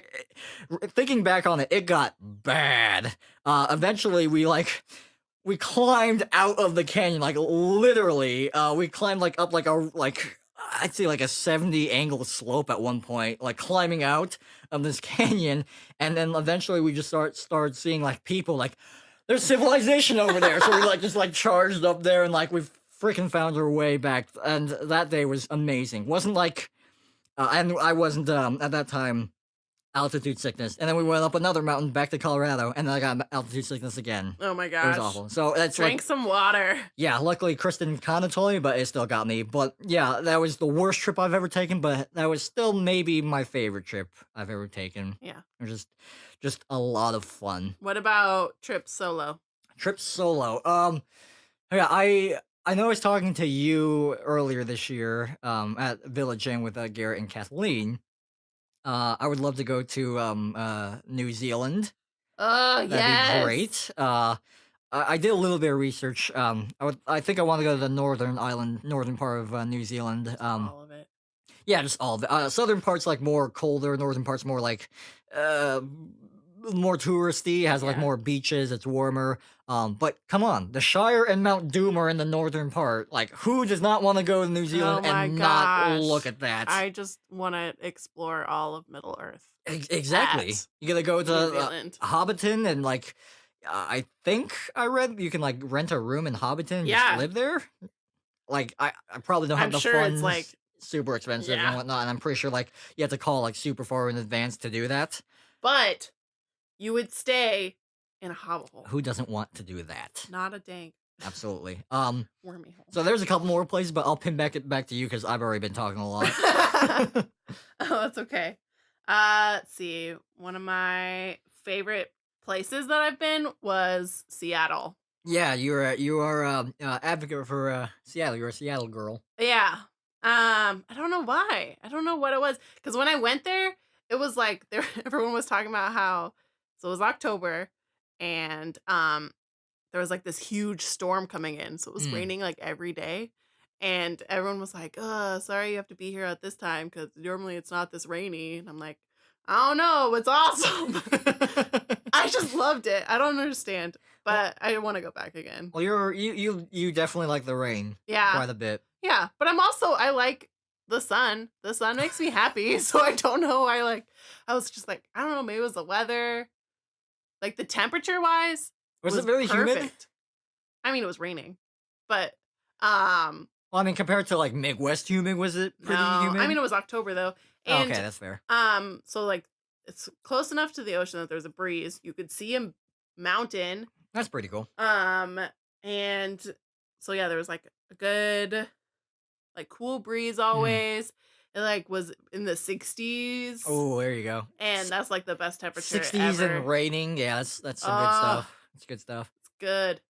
A: thinking back on it, it got bad. Eventually, we climbed out of the canyon, like literally. We climbed like up like I'd say like a 70 angle slope at one point, like climbing out of this canyon, and then eventually we just started seeing like people like there's civilization over there. So we like just like charged up there and like we freaking found our way back. And that day was amazing. Wasn't like, and I wasn't at that time altitude sickness. And then we went up another mountain back to Colorado, and then I got altitude sickness again.
B: Oh my
A: It was
B: gosh.
A: awful. So that's
B: Drink
A: like,
B: some water.
A: yeah. Luckily, Kristen kind of told me, but it still got me. But yeah, that was the worst trip I've ever taken. But that was still maybe my favorite trip I've ever taken.
B: Yeah.
A: It was just a lot of fun.
B: What about trip solo?
A: Trip solo. Yeah, I know I was talking to you earlier this year, at Village Inn with Garrett and Kathleen. I would love to go to New Zealand.
B: Oh,
A: That'd be
B: yes.
A: great. I did a little bit of research. I think I want to go to the northern part of New Zealand.
B: All of it.
A: Yeah, just all of it. Southern parts like more colder, northern parts more like uh more touristy, has like
B: Yeah.
A: more beaches, it's warmer. But come on, the Shire and Mount Doom are in the northern part. Like who does not want to go to New Zealand
B: Oh my
A: and not look
B: gosh.
A: at that?
B: I just want to explore all of Middle Earth
A: Exactly.
B: at
A: You gotta go to
B: New Zealand.
A: Hobbiton and like I think I read you can like rent a room in Hobbiton and just
B: Yeah,
A: live there. Like I probably don't
B: I'm
A: have the
B: sure it's
A: funds,
B: like,
A: super expensive and
B: yeah,
A: whatnot, and I'm pretty sure like you have to call like super far in advance to do that.
B: but you would stay in a hovel hole,
A: Who doesn't want to do that?
B: not a dank
A: Absolutely.
B: wormy hole.
A: So there's a couple more places, but I'll pin back to you because I've already been talking a lot.
B: Oh, that's okay. Let's see. One of my favorite places that I've been was Seattle.
A: Yeah, you are advocate for Seattle. You're a Seattle girl.
B: Yeah. I don't know why. I don't know what it was. Because when I went there, it was like there everyone was talking about how so it was October and there was like this huge storm coming in. So it was
A: Mm.
B: raining like every day. And everyone was like, sorry you have to be here at this time because normally it's not this rainy. And I'm like, I don't know, it's awesome. I just loved it. I don't understand.
A: well,
B: But I want to go back again.
A: well, you definitely like the rain
B: Yeah.
A: quite a bit.
B: Yeah, but I like the sun. The sun makes me happy, so I don't know. I was just like, I don't know, maybe it was the weather. Like the temperature wise
A: Was it
B: was
A: very humid?
B: perfect. I mean, it was raining, but um,
A: Well, I mean, compared to like Midwest humid, was it
B: no,
A: pretty
B: I
A: humid?
B: mean it was October though,
A: Oh, okay,
B: and
A: that's fair.
B: so like it's close enough to the ocean that there's a breeze. You could see a mountain,
A: That's pretty cool.
B: um, and so yeah, there was like a good like cool breeze
A: Mhm.
B: always. It like was in the 60s
A: Oh, there you go.
B: and that's like the best temperature
A: 60s and
B: ever.
A: raining. Yeah, that's some good
B: Oh,
A: stuff. That's good stuff.
B: it's good.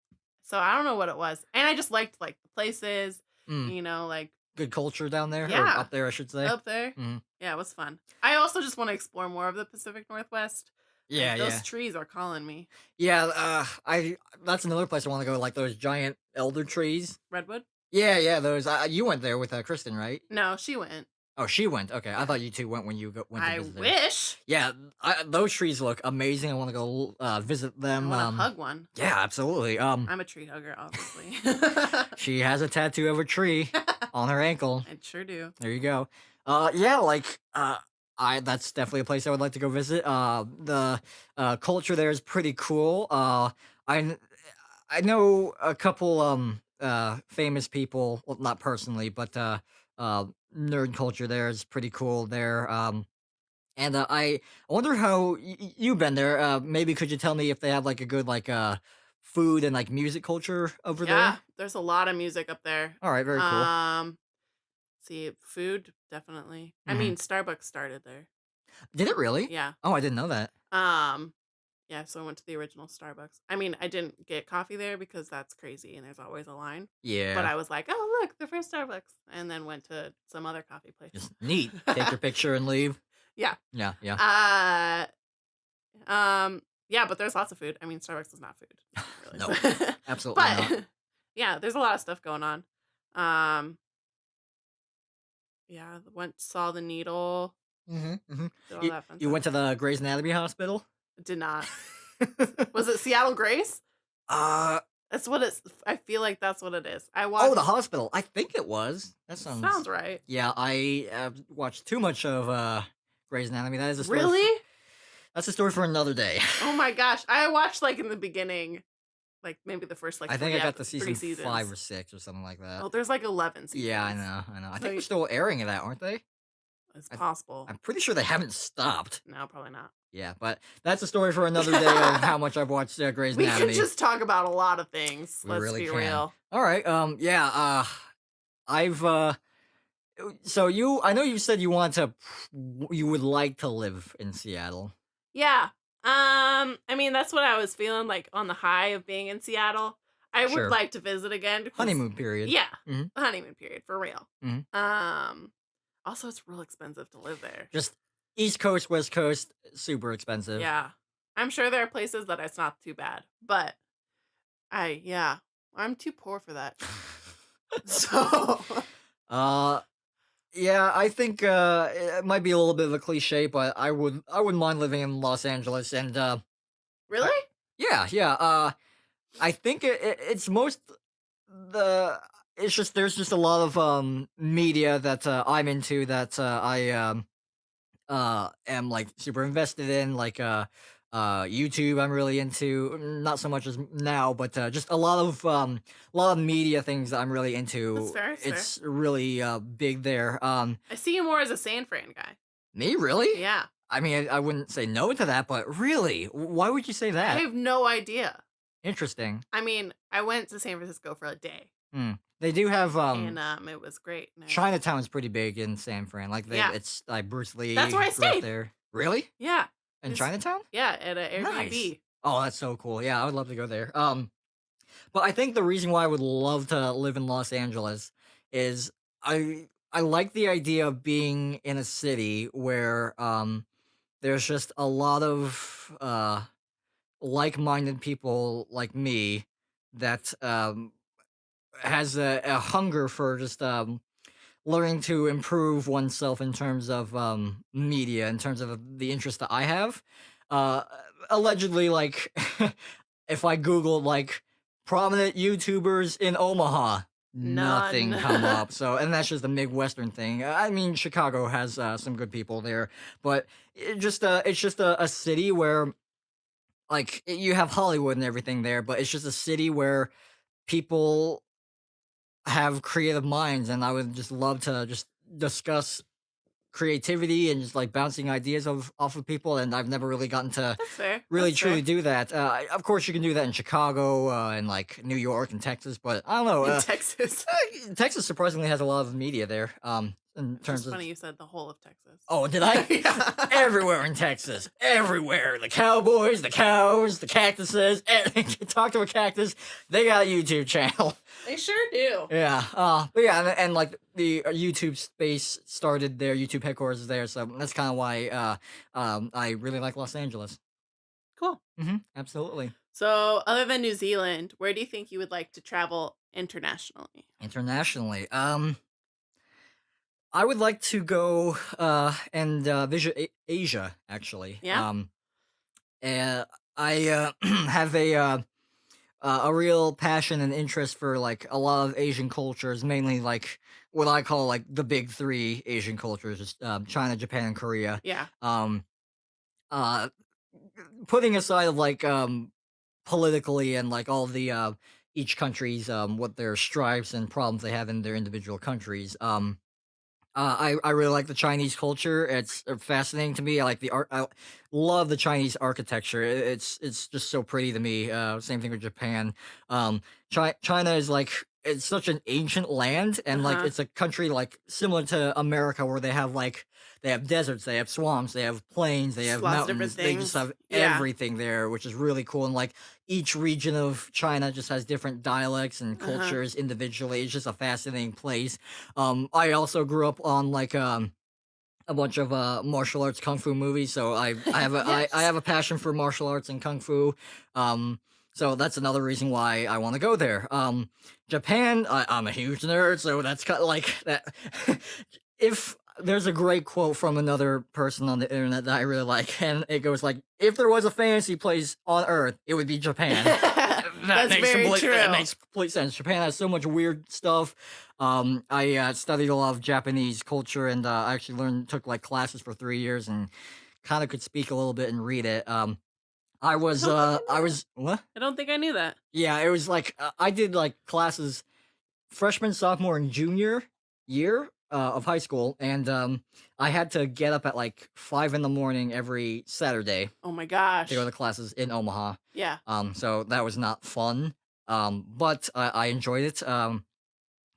B: So I don't know what it was. And I just liked like the places,
A: Mm.
B: like
A: Good culture down there or
B: yeah,
A: up there, I should say.
B: up there.
A: Mhm.
B: Yeah, it was fun. I also just want to explore more of the Pacific Northwest.
A: Yeah,
B: Like those
A: yeah.
B: trees are calling me.
A: Yeah, I that's another place I wanna go, like, those giant elder trees.
B: Redwood?
A: Yeah, yeah, those you went there with, Kristen, right?
B: No, she went.
A: Oh, she went, okay, I
B: Yeah.
A: thought you 2 went when you went to
B: I
A: visit there.
B: wish.
A: Yeah, those trees look amazing, I wanna go, visit
B: I
A: them,
B: want to hug one.
A: yeah, absolutely,
B: I'm a tree hugger, obviously.
A: she has a tattoo of a tree on her ankle.
B: I sure do.
A: There you go. Yeah, like, I that's definitely a place I would like to go visit. The culture there is pretty cool. I I know a couple famous people. Well, not personally, but uh, nerd culture there is pretty cool there. And I wonder how you've been there. Maybe could you tell me if they have like a good like food and like music culture over
B: Yeah,
A: there?
B: there's a lot of music up there.
A: All right, very cool.
B: Um, see, food definitely. I
A: Hmm.
B: mean, Starbucks started there.
A: Did it really?
B: Yeah.
A: Oh, I didn't know that.
B: Um, yeah, so I went to the original Starbucks. I mean, I didn't get coffee there because that's crazy and there's always a line. But
A: Yeah.
B: I was like, "Oh, look, the first Starbucks." And then went to some other coffee place.
A: Just neat. Take your picture and leave.
B: Yeah.
A: Yeah, yeah.
B: Uh, yeah, but there's lots of food. I mean, Starbucks is not food,
A: No,
B: really.
A: absolutely not.
B: But yeah, there's a lot of stuff going on. Um, yeah, went saw the needle,
A: Mhm, mhm.
B: did all
A: You
B: that fun
A: you
B: stuff.
A: went to the Grey's Anatomy hospital?
B: Did not. Was it Seattle Grace?
A: Uh,
B: That's what it's. I feel like that's what it is. I
A: oh, the
B: watched.
A: hospital. I think it was. That
B: Sounds
A: sounds
B: right.
A: yeah, I, watched too much of, Grey's Anatomy. That is a story
B: Really?
A: that's a story for another day.
B: Oh my gosh! I watched like in the beginning, like maybe the first like
A: I think I got to
B: three
A: season 5 or
B: seasons.
A: 6 or something like that.
B: Oh, there's like 11
A: Yeah,
B: seasons.
A: I know. I
B: So
A: think they're still airing that, aren't they?
B: it's
A: I
B: possible.
A: I'm pretty sure they haven't stopped.
B: No, probably not.
A: Yeah, but that's a story for another day of how much I've watched, Grey's
B: We could
A: Anatomy.
B: just talk about a lot of things.
A: We
B: Let's
A: really
B: be
A: can.
B: real.
A: All right. Yeah. I've so I know you said you want to you would like to live in Seattle.
B: Yeah. I mean, that's what I was feeling like on the high of being in Seattle. I would
A: Sure.
B: like to visit again because
A: Honeymoon period.
B: yeah,
A: Hmm.
B: the honeymoon period for real.
A: Hmm.
B: Also it's real expensive to live there.
A: Just East Coast, West Coast, super expensive.
B: Yeah. I'm sure there are places that it's not too bad, but yeah, I'm too poor for that. So,
A: uh, yeah. I think it might be a little bit of a cliche, but I wouldn't mind living in Los Angeles, and I,
B: Really?
A: yeah, yeah. I think it's most the it's just there's just a lot of media that I'm into that I am like super invested in, like YouTube I'm really into, not so much as now, but just a lot of media things that I'm really
B: That's
A: into.
B: fair. That's fair.
A: It's really big there.
B: I see you more as a San Fran guy.
A: Me, really?
B: Yeah.
A: I mean, I wouldn't say no to that, but really, why would you say
B: I
A: that?
B: have no idea.
A: Interesting.
B: I mean, I went to San Francisco for a day,
A: Hmm. They do have
B: and it was great. And
A: Chinatown's pretty big in San Fran. Like
B: yeah,
A: it's like Bruce
B: that's
A: Lee
B: where I
A: grew up
B: stayed.
A: there. Really?
B: Yeah,
A: In
B: it's
A: Chinatown?
B: yeah at an
A: Nice.
B: Airbnb.
A: Oh, that's so cool. Yeah, I would love to go there. But I think the reason why I would love to live in Los Angeles is I like the idea of being in a city where there's just a lot of like-minded people like me that has a hunger for just learning to improve oneself in terms of media, in terms of the interest that I have. Uh, allegedly, like if I googled like prominent YouTubers in Omaha,
B: None.
A: nothing come up. So, and that's just a Midwestern thing. I mean, Chicago has some good people there, but it's just a city where like you have Hollywood and everything there, but it's just a city where people have creative minds, and I would just love to just discuss creativity and just like bouncing ideas off of people. And I've never really gotten to
B: That's fair.
A: really
B: That's
A: truly
B: fair.
A: do that. Of course, you can do that in Chicago and like New York and Texas, but I don't know.
B: In Texas.
A: Texas surprisingly has a lot of media there. In
B: It's just
A: terms of
B: funny you said the whole of Texas.
A: oh, did I?
B: Yeah.
A: Everywhere in Texas, everywhere. The cowboys, the cows, the cactuses. Talk to a cactus. They got a YouTube channel.
B: They sure do.
A: Yeah. But yeah, and like the YouTube space started there. YouTube headquarters is there, so that's kind of why I really like Los Angeles.
B: Cool.
A: Absolutely.
B: So, other than New Zealand, where do you think you would like to travel internationally?
A: Internationally, I would like to go and visit Asia actually.
B: Yeah.
A: And I have a real passion and interest for like a lot of Asian cultures, mainly like what I call like the big three Asian cultures, just China, Japan, and Korea.
B: Yeah.
A: Um, uh, putting aside of like politically and like all the each country's what their stripes and problems they have in their individual countries. I really like the Chinese culture. It's fascinating to me. I like the art. I love the Chinese architecture. It's just so pretty to me. Same thing with Japan. China is like it's such an ancient land,
B: Uh
A: and like
B: huh.
A: it's a country like similar to America, where they have deserts, they have swamps, they have plains, they
B: Just
A: have
B: lots of different
A: mountains. They just
B: things.
A: have
B: Yeah.
A: everything there, which is really cool. And like each region of China just has different dialects and
B: Uh huh.
A: cultures individually. It's just a fascinating place. I also grew up on like a bunch of martial arts kung fu movies, so I
B: Yes.
A: have a passion for martial arts and kung fu. Um, so that's another reason why I want to go there. Japan, I'm a huge nerd, so that's kind of like that. If there's a great quote from another person on the internet that I really like, and it goes like, "If there was a fantasy place on Earth, it would be Japan."
B: That's very
A: That
B: true.
A: makes complete sense. Japan has so much weird stuff. I studied a lot of Japanese culture, and I actually took like classes for 3 years, and kind of could speak a little bit and read it.
B: I don't think I
A: I
B: knew that.
A: was what?
B: I don't think I knew that.
A: Yeah, it was like I did like classes freshman, sophomore, and junior year of high school, and I had to get up at like 5 in the morning every Saturday
B: Oh my
A: to go to
B: gosh.
A: classes in Omaha.
B: Yeah.
A: So that was not fun. But I enjoyed it.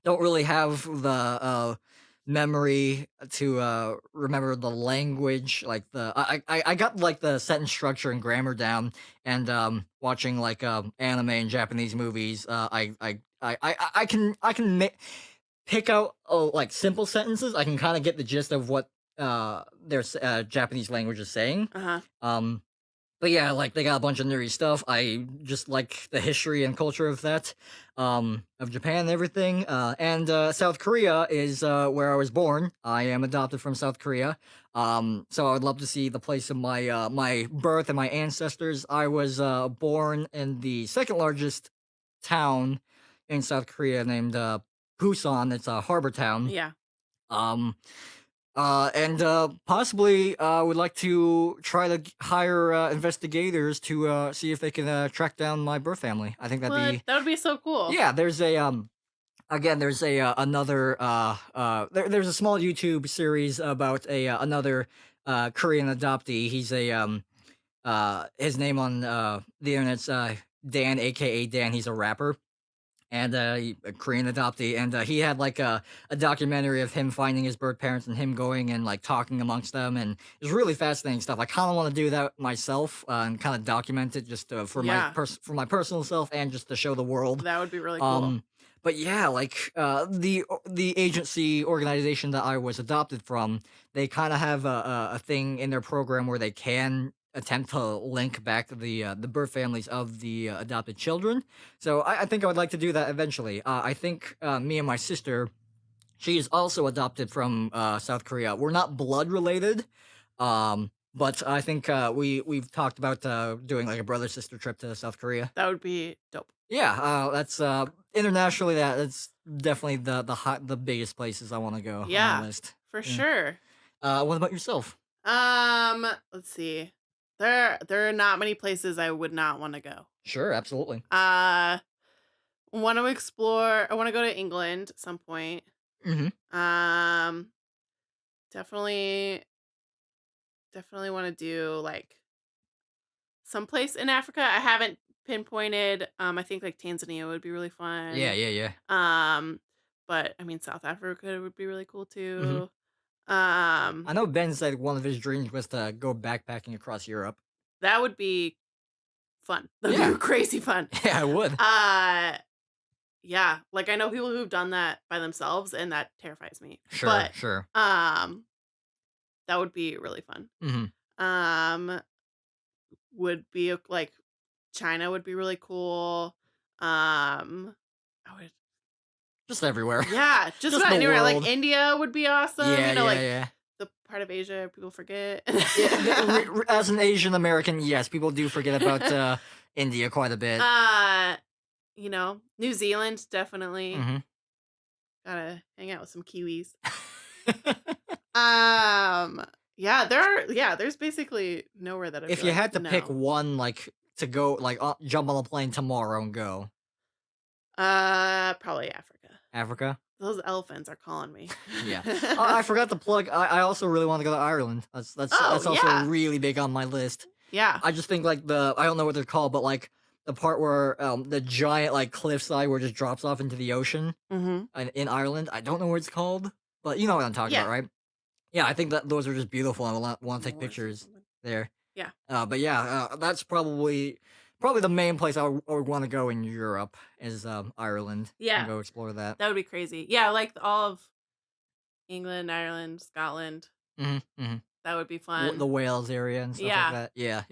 A: Don't really have the memory to remember the language, like I got like the sentence structure and grammar down, and watching like anime and Japanese movies. I can pick out like simple sentences. I can kind of get the gist of what their Japanese language is saying.
B: Uh huh.
A: Um, But yeah, like they got a bunch of nerdy stuff. I just like the history and culture of that, of Japan and everything. And South Korea is where I was born. I am adopted from South Korea. So I would love to see the place of my birth and my ancestors. I was born in the second largest town in South Korea named Busan. It's a harbor town.
B: Yeah.
A: Um, and possibly would like to try to hire investigators to see if they can track down my birth family. I think that'd
B: What?
A: be
B: That would be so cool.
A: yeah. There's a again. There's a another there's a small YouTube series about a another Korean adoptee. He's a his name on the internet's Dan, aka Dan. He's a rapper and a Korean adoptee, and he had like a documentary of him finding his birth parents and him going and like talking amongst them, and it was really fascinating stuff. I kind of want to do that myself and kind of document it just for
B: Yeah.
A: for my personal self and just to show the world.
B: That would be really cool.
A: But yeah, like the agency organization that I was adopted from, they kind of have a thing in their program where they can attempt to link back the birth families of the adopted children. So I think I would like to do that eventually. I think me and my sister, she is also adopted from South Korea. We're not blood related, but I think we've talked about doing like a brother sister trip to South Korea.
B: That would be dope.
A: Yeah, that's internationally that's definitely the biggest places I want to go on
B: Yeah,
A: my list.
B: for
A: Yeah.
B: sure.
A: What about yourself?
B: Let's see. There are not many places I would not want to go.
A: Sure, absolutely.
B: Want to explore. I want to go to England at some point.
A: Mm-hmm.
B: Definitely want to do like someplace in Africa. I haven't pinpointed. I think like Tanzania would be really fun.
A: Yeah.
B: But I mean South Africa would be really cool
A: Mm-hmm.
B: too.
A: I know Ben said one of his dreams was to go backpacking across Europe.
B: That would be fun. That'd
A: Yeah.
B: be crazy fun.
A: Yeah, I would.
B: Yeah, like I know people who've done that by themselves, and that terrifies me.
A: Sure,
B: But
A: sure.
B: that would be really fun.
A: Mm-hmm.
B: Would be like China would be really cool. I would,
A: Just everywhere.
B: yeah, just
A: Just
B: about
A: the
B: anywhere. Like
A: world.
B: India would be awesome.
A: Yeah,
B: you know, like
A: yeah.
B: the part of Asia people forget.
A: Yeah, as an Asian American, yes, people do forget about India quite a bit.
B: You know, New Zealand definitely.
A: Mm-hmm.
B: Gotta hang out with some Kiwis. There's basically nowhere that
A: If you had to pick one, like to go, like jump on a plane tomorrow and go,
B: probably Africa.
A: Africa.
B: Those elephants are calling me.
A: Yeah. I forgot to plug. I also really want to go to Ireland. That's also
B: yeah.
A: really big on my list.
B: Yeah.
A: I just think like I don't know what they're called, but like the part where the giant like cliffside where it just drops off into the ocean in Ireland. I don't know what it's called, but you know what I'm talking about, right? Yeah, I think that those are just beautiful, and I want to take pictures there.
B: Yeah.
A: But yeah, that's probably the main place I would want to go in Europe is Ireland.
B: Yeah.
A: And go explore that.
B: That would be crazy. Yeah, like all of England, Ireland, Scotland.
A: Mm-hmm.
B: That would be fun.
A: The Wales area and stuff like that. Yeah.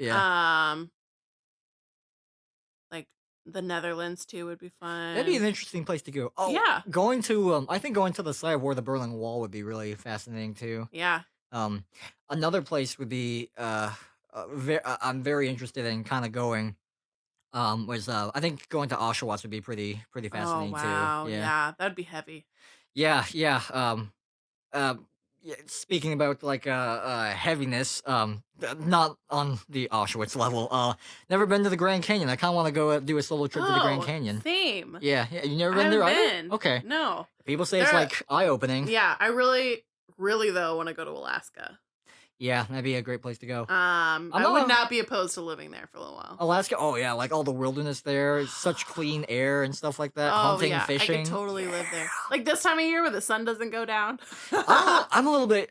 B: Like the Netherlands too would be fun.
A: That'd be an interesting place to go. Oh,
B: yeah.
A: Going to I think going to the site where the Berlin Wall would be really fascinating too.
B: Yeah.
A: Another place would be I'm very interested in kind of going. Was I think going to Auschwitz would be pretty fascinating
B: wow.
A: too.
B: Yeah, that'd be heavy.
A: Yeah. Yeah, speaking about like heaviness, not on the Auschwitz level. Never been to the Grand Canyon. I kind of want to go do a solo trip to the Grand Canyon.
B: Same.
A: Yeah. You never been there either? Okay.
B: No.
A: People say it's like eye opening.
B: Yeah, I really though want to go to Alaska.
A: Yeah, that'd be a great place to go.
B: I would not be opposed to living there for a little while.
A: Alaska, oh yeah, like all the wilderness there, such clean air and stuff like that.
B: Oh,
A: Hunting,
B: yeah.
A: fishing.
B: I could totally live there. Like this time of year where the sun doesn't go down.
A: I'm a little bit.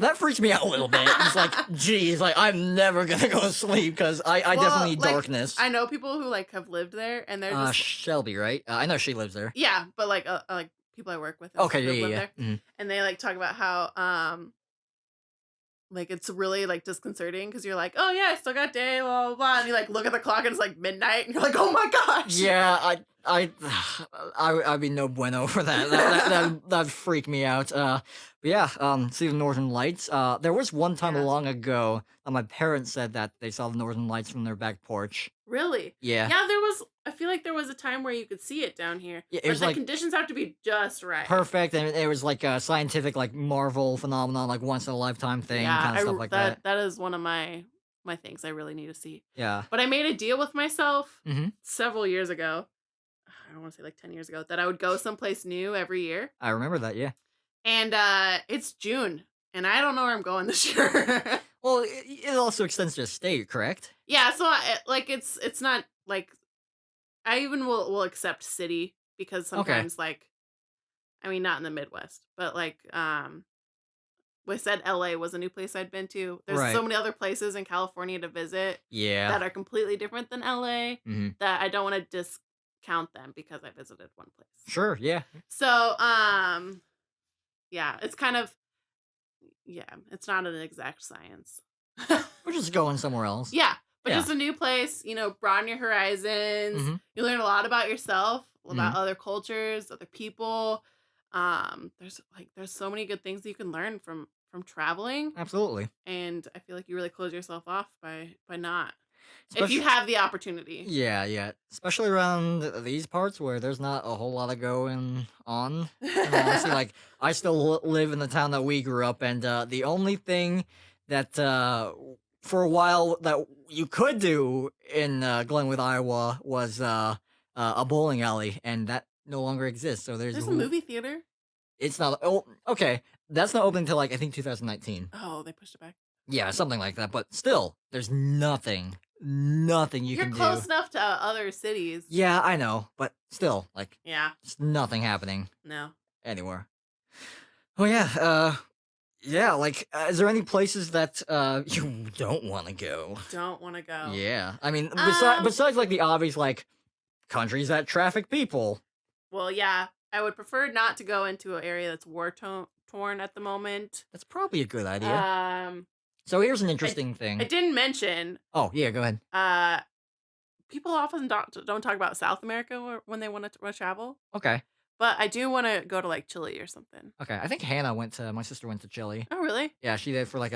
A: That freaks me out a little bit. It's like, geez, like I'm never gonna go to sleep because I definitely need darkness.
B: I know people who like have lived there and they're just
A: Shelby, right? I know she lives there.
B: Yeah, but like people I work with.
A: Okay,
B: live
A: yeah.
B: there,
A: Mm-hmm.
B: and they like talk about how like, it's really, like, disconcerting because you're like, "Oh, yeah, I still got day, blah, blah, blah," and you, like, look at the clock and it's, like, midnight, and you're like, "Oh my gosh."
A: Yeah, I'd be no bueno for that. That'd freak me out. But yeah, see the Northern Lights. There was one time
B: Yeah.
A: long ago that my parents said that they saw the Northern Lights from their back porch.
B: Really?
A: Yeah,
B: Yeah, I feel like there was a time where you could see it down here,
A: yeah, it
B: but
A: was
B: the
A: like
B: conditions have to be just right.
A: perfect, and it was like a scientific, like Marvel phenomenon, like once in a lifetime thing,
B: Yeah,
A: kind of stuff like that.
B: that is one of my things I really need to see.
A: Yeah.
B: But I made a deal with myself
A: Hmm.
B: several years ago. I don't want to say like 10 years ago that I would go someplace new every year.
A: I remember that. Yeah.
B: And it's June and I don't know where I'm going this year.
A: Well, it also extends to the state, correct?
B: Yeah, so like it's not like I even will accept city because
A: Okay.
B: sometimes like I mean not in the Midwest, but like we said LA was a new place I'd been to. There's so
A: Right.
B: many other places in California to visit
A: Yeah.
B: that are completely different than LA
A: Hmm.
B: that I don't want to discount them because I visited one place.
A: Sure. Yeah.
B: So, yeah, it's kind of yeah, it's not an exact science.
A: We're just going somewhere else.
B: Yeah, but
A: Yeah.
B: just a new place, broaden your horizons.
A: Hmm.
B: You learn a lot about yourself,
A: Hmm.
B: about other cultures, other people. There's so many good things that you can learn from traveling,
A: Absolutely.
B: and I feel like you really close yourself off by not if you
A: Especially.
B: have the opportunity.
A: Yeah, yeah. Especially around these parts where there's not a whole lot of going on. In all honesty, like I still live in the town that we grew up, and the only thing that for a while that you could do in Glenwood, Iowa, was a bowling alley, and that no longer exists. So
B: There's a movie theater.
A: it's not. Oh, okay. That's not open until like I think 2019.
B: Oh, they pushed it back.
A: Yeah, something like that. But still, there's nothing you
B: You're
A: can
B: close
A: do.
B: enough to other cities.
A: Yeah, I know, but still, like,
B: Yeah.
A: there's nothing happening
B: No.
A: anywhere. Oh yeah, yeah. Like, is there any places that you don't want to go?
B: Don't want to go.
A: Yeah, I mean,
B: Um.
A: besides like the obvious, like countries that traffic people.
B: Well, yeah. I would prefer not to go into an area that's torn at the moment.
A: That's probably a good idea.
B: Um.
A: So here's an
B: I
A: interesting
B: I
A: thing.
B: didn't mention.
A: Oh yeah, go ahead.
B: Uh. People often don't talk about South America when they want to travel,
A: Okay,
B: but I do want to go to like Chile or something.
A: okay. I think my sister went to Chile.
B: Oh, really?
A: Yeah, she did for like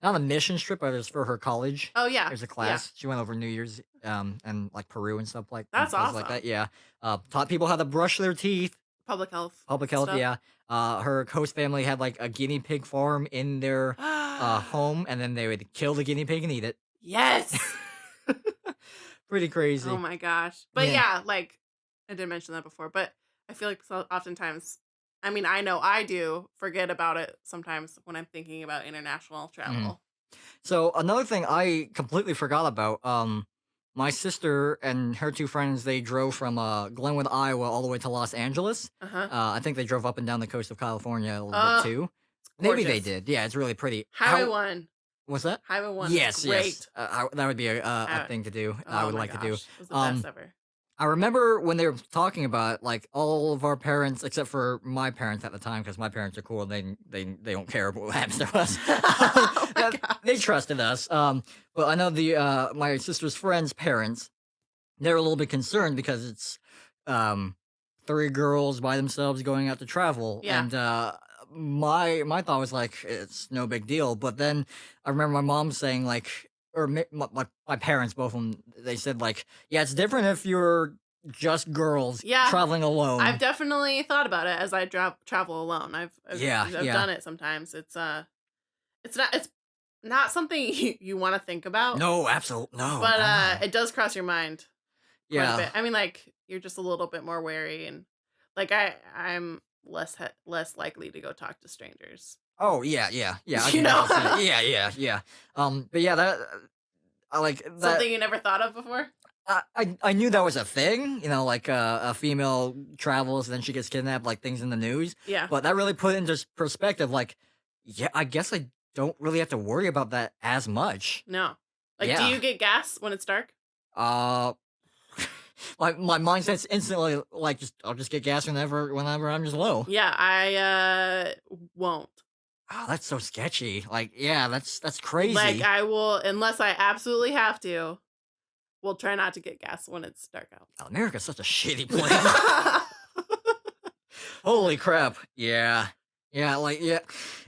A: not a mission trip, but it was for her college.
B: Oh, yeah.
A: There's a
B: Yeah.
A: class. She went over New Year's, and like Peru and stuff like and
B: That's
A: places like that.
B: awesome.
A: Yeah. Taught people how to brush their teeth.
B: Public health
A: Public health.
B: stuff.
A: Yeah. Her host family had like a guinea pig farm in their home, and then they would kill the guinea pig and eat it.
B: Yes.
A: Pretty
B: Oh
A: crazy.
B: my gosh. But
A: Yeah.
B: yeah, like I did mention that before, but I feel like oftentimes, I mean, I know I do forget about it sometimes when I'm thinking about international
A: Mhm.
B: travel.
A: So another thing I completely forgot about. My sister and her two friends, they drove from Glenwood, Iowa, all the way to Los Angeles.
B: Uh huh.
A: I think they drove up and down the coast of California a little bit
B: Uh,
A: too.
B: it's
A: Maybe they
B: gorgeous.
A: did. Yeah, it's really pretty.
B: Highway 1.
A: What's that?
B: Highway 1 is
A: Yes, yes.
B: great.
A: That would be a
B: Uh,
A: thing to do. I
B: oh
A: would
B: my
A: like to do.
B: gosh. It was the best
A: Um,
B: ever.
A: I remember when they were talking about it, like all of our parents, except for my parents at the time, because my parents are cool. They don't care about what happens to us.
B: Oh my
A: They
B: gosh.
A: trusted us. But I know the my sister's friends' parents, they're a little bit concerned because it's um three girls by themselves going out to travel,
B: Yeah.
A: and my thought was like it's no big deal. But then I remember my mom saying like, or my parents, both of them, they said like, yeah, it's different if you're just girls
B: Yeah.
A: traveling
B: I've
A: alone.
B: definitely thought about it as I travel alone.
A: Yeah,
B: I've
A: yeah.
B: done it sometimes. It's not something you want to think about,
A: No, absolutely no,
B: but
A: no, no.
B: it does cross your mind quite a
A: Yeah.
B: bit. I mean, like you're just a little bit more wary, and like I'm less likely to go talk to strangers.
A: Oh yeah, yeah, yeah. I
B: You
A: can
B: know,
A: definitely say yeah, yeah, yeah. But yeah, that I like that.
B: something you never thought of before.
A: I knew that was a thing, like a female travels and then she gets kidnapped, like things in the news.
B: Yeah.
A: But that really put into perspective, like, yeah, I guess I don't really have to worry about that as much.
B: No. Like, do
A: Yeah.
B: you get gas when it's dark?
A: Uh, my mindset's instantly like, I'll just get gas whenever I'm just low.
B: Yeah, I won't.
A: Oh, that's so sketchy. Like, yeah, that's
B: Like,
A: crazy.
B: I will, unless I absolutely have to, we'll try not to get gas when it's dark out.
A: Oh, America's such a shitty place. Holy crap. Yeah. Yeah, like yeah.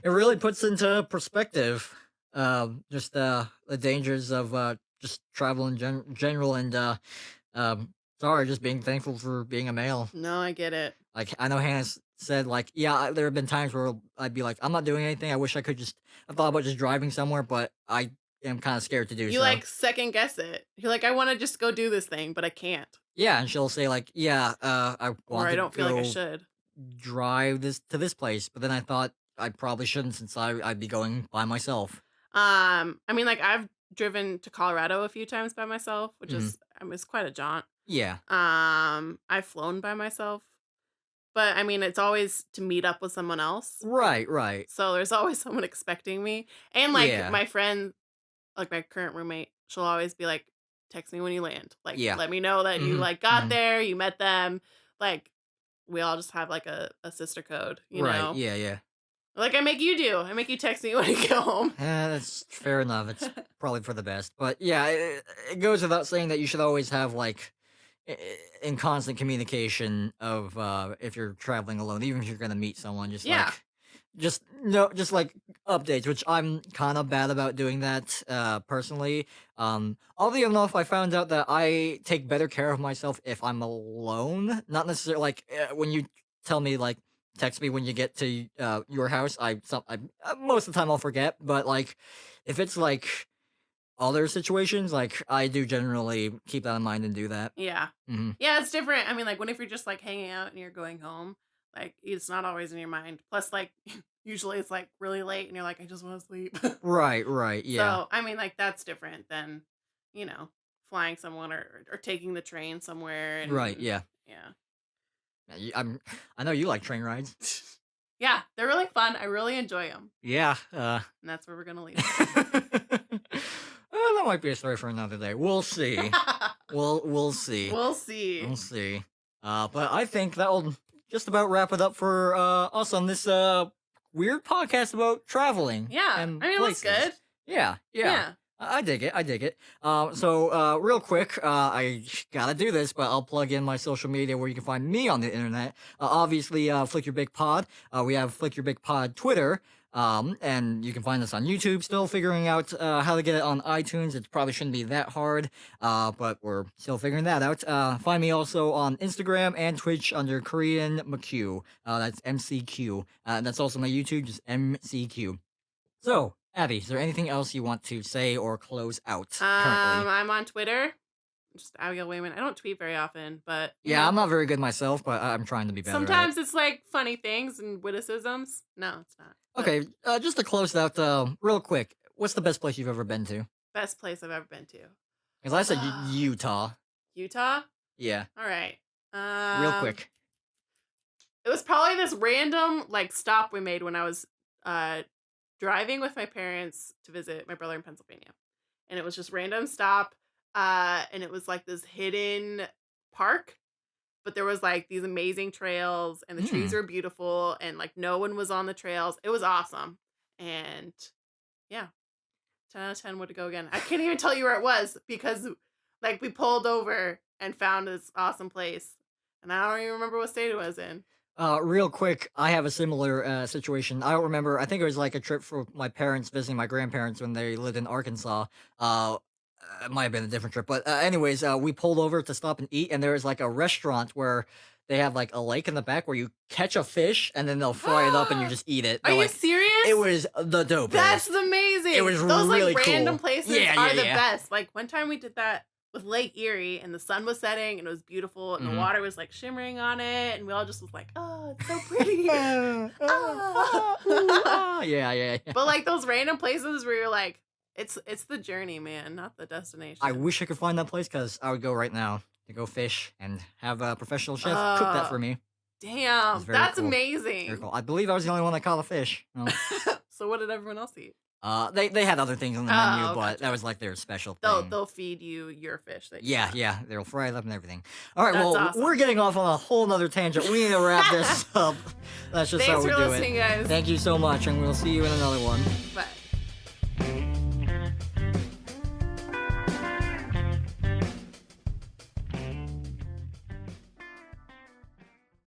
A: It really puts into perspective just the dangers of just travel in general and sorry, just being thankful for being a male.
B: No, I get it.
A: Like I know Hannah said like yeah, there have been times where I'd be like I'm not doing anything. I wish I could just I thought about just driving somewhere, but I am kind of scared to do
B: You
A: so.
B: like second guess it. You're like, I want to just go do this thing, but I can't,
A: Yeah, and she'll say like, "Yeah, I
B: or
A: want
B: I
A: to
B: don't feel like I
A: go
B: should.
A: drive this to this place," but then I thought I probably shouldn't since I'd be going by myself.
B: I mean, like I've driven to Colorado a few times by myself, which
A: Mhm.
B: is, I mean, it's quite a jaunt.
A: Yeah.
B: I've flown by myself, but I mean, it's always to meet up with someone else.
A: Right, right.
B: So there's always someone expecting me. And like
A: Yeah.
B: my friend, like my current roommate, she'll always be like, text me when you land. Like,
A: Yeah.
B: let me know that you
A: Mhm.
B: like got
A: Mhm.
B: there, you met them. Like, we all just have like a sister code, you
A: Right.
B: know?
A: Yeah, yeah.
B: Like I make you do. I make you text me when you get home.
A: That's fair enough. It's probably for the best. But yeah, it goes without saying that you should always have like i- in constant communication of if you're traveling alone, even if you're gonna meet someone, just
B: Yeah.
A: like just no just like updates, which I'm kind of bad about doing that personally. Oddly enough, I found out that I take better care of myself if I'm alone, not necessarily like when you tell me like text me when you get to your house. I most of the time I'll forget, but like if it's like other situations, like I do generally keep that in mind and do that.
B: Yeah.
A: Hmm.
B: Yeah, it's different. I mean, like, what if you're just like hanging out and you're going home? Like, it's not always in your mind. Plus, like, usually it's like really late and you're like, I just want to sleep.
A: Right, right, yeah,
B: So, I mean, like, that's different than, you know, flying someone or taking the train somewhere.
A: right,
B: And
A: yeah.
B: yeah.
A: Yeah, I know you like train rides.
B: Yeah, they're really fun. I really enjoy them.
A: Yeah,
B: And that's where we're going to leave it.
A: that might be a story for another day. We'll see. We'll see.
B: We'll see.
A: We'll see. But I think that'll just about wrap it up for us on this weird podcast about traveling
B: Yeah.
A: and
B: I mean, it looks
A: places.
B: good.
A: Yeah, yeah.
B: Yeah.
A: I dig it. I dig it. So real quick, I gotta do this, but I'll plug in my social media where you can find me on the internet. Obviously, Flick Your Big Pod. We have Flick Your Big Pod Twitter. And you can find us on YouTube. Still figuring out how to get it on iTunes. It probably shouldn't be that hard, but we're still figuring that out. Find me also on Instagram and Twitch under Korean McQ. That's MCQ. And that's also my YouTube, just MCQ. So, Abby, is there anything else you want to say or close out currently?
B: I'm on Twitter. Just Abigail Wayman. I don't tweet very often, but you
A: Yeah,
B: know,
A: I'm not very good myself, but I'm trying to be better at it.
B: sometimes it's like funny things and witticisms. No, it's not. But
A: Okay, just to close it out, real quick, what's the best place you've ever been to?
B: best place I've ever been to.
A: Because I said
B: Ah.
A: Utah.
B: Utah?
A: Yeah,
B: All right.
A: real quick.
B: It was probably this random like stop we made when I was driving with my parents to visit my brother in Pennsylvania. And it was just random stop. And it was like this hidden park, but there was like these amazing trails and the trees
A: Mm.
B: were beautiful and like no one was on the trails. It was awesome. And yeah, 10 out of 10 would go again. I can't even tell you where it was because like we pulled over and found this awesome place. And I don't even remember what state it was in.
A: Real quick, I have a similar situation. I don't remember. I think it was like a trip for my parents visiting my grandparents when they lived in Arkansas. It might have been a different trip, but anyways, we pulled over to stop and eat, and there was like a restaurant where they have like a lake in the back where you catch a fish and then they'll fry it up and you just eat it.
B: Are
A: They're
B: you
A: like,
B: serious?
A: it was the dopest.
B: That's amazing.
A: It was
B: Those
A: really
B: like random
A: cool.
B: places
A: Yeah,
B: are
A: yeah,
B: the
A: yeah.
B: best. Like one time we did that with Lake Erie and the sun was setting and it was beautiful and the water was like shimmering on it and we all just was like, oh, it's so pretty.
A: Yeah, yeah.
B: But like those random places where you're like, it's the journey, man, not the destination.
A: I wish I could find that place because I would go right now to go fish and have a professional chef cook that for me.
B: Damn,
A: It's very
B: that's
A: cool.
B: amazing.
A: Very cool. I believe I was the only one that caught a fish. No.
B: So what did everyone else eat?
A: They had other things on the menu,
B: Oh,
A: but that
B: gotcha.
A: was like their special
B: They'll
A: thing.
B: they'll feed you your fish that you
A: Yeah,
B: caught.
A: yeah, they'll fry it up and everything. All right,
B: That's
A: well, we're
B: awesome.
A: getting off on a whole nother tangent. We need to wrap this up. That's just how
B: Thanks
A: we
B: for
A: do
B: listening,
A: it.
B: guys.
A: Thank you so much, and we'll see you in another one.
B: Bye.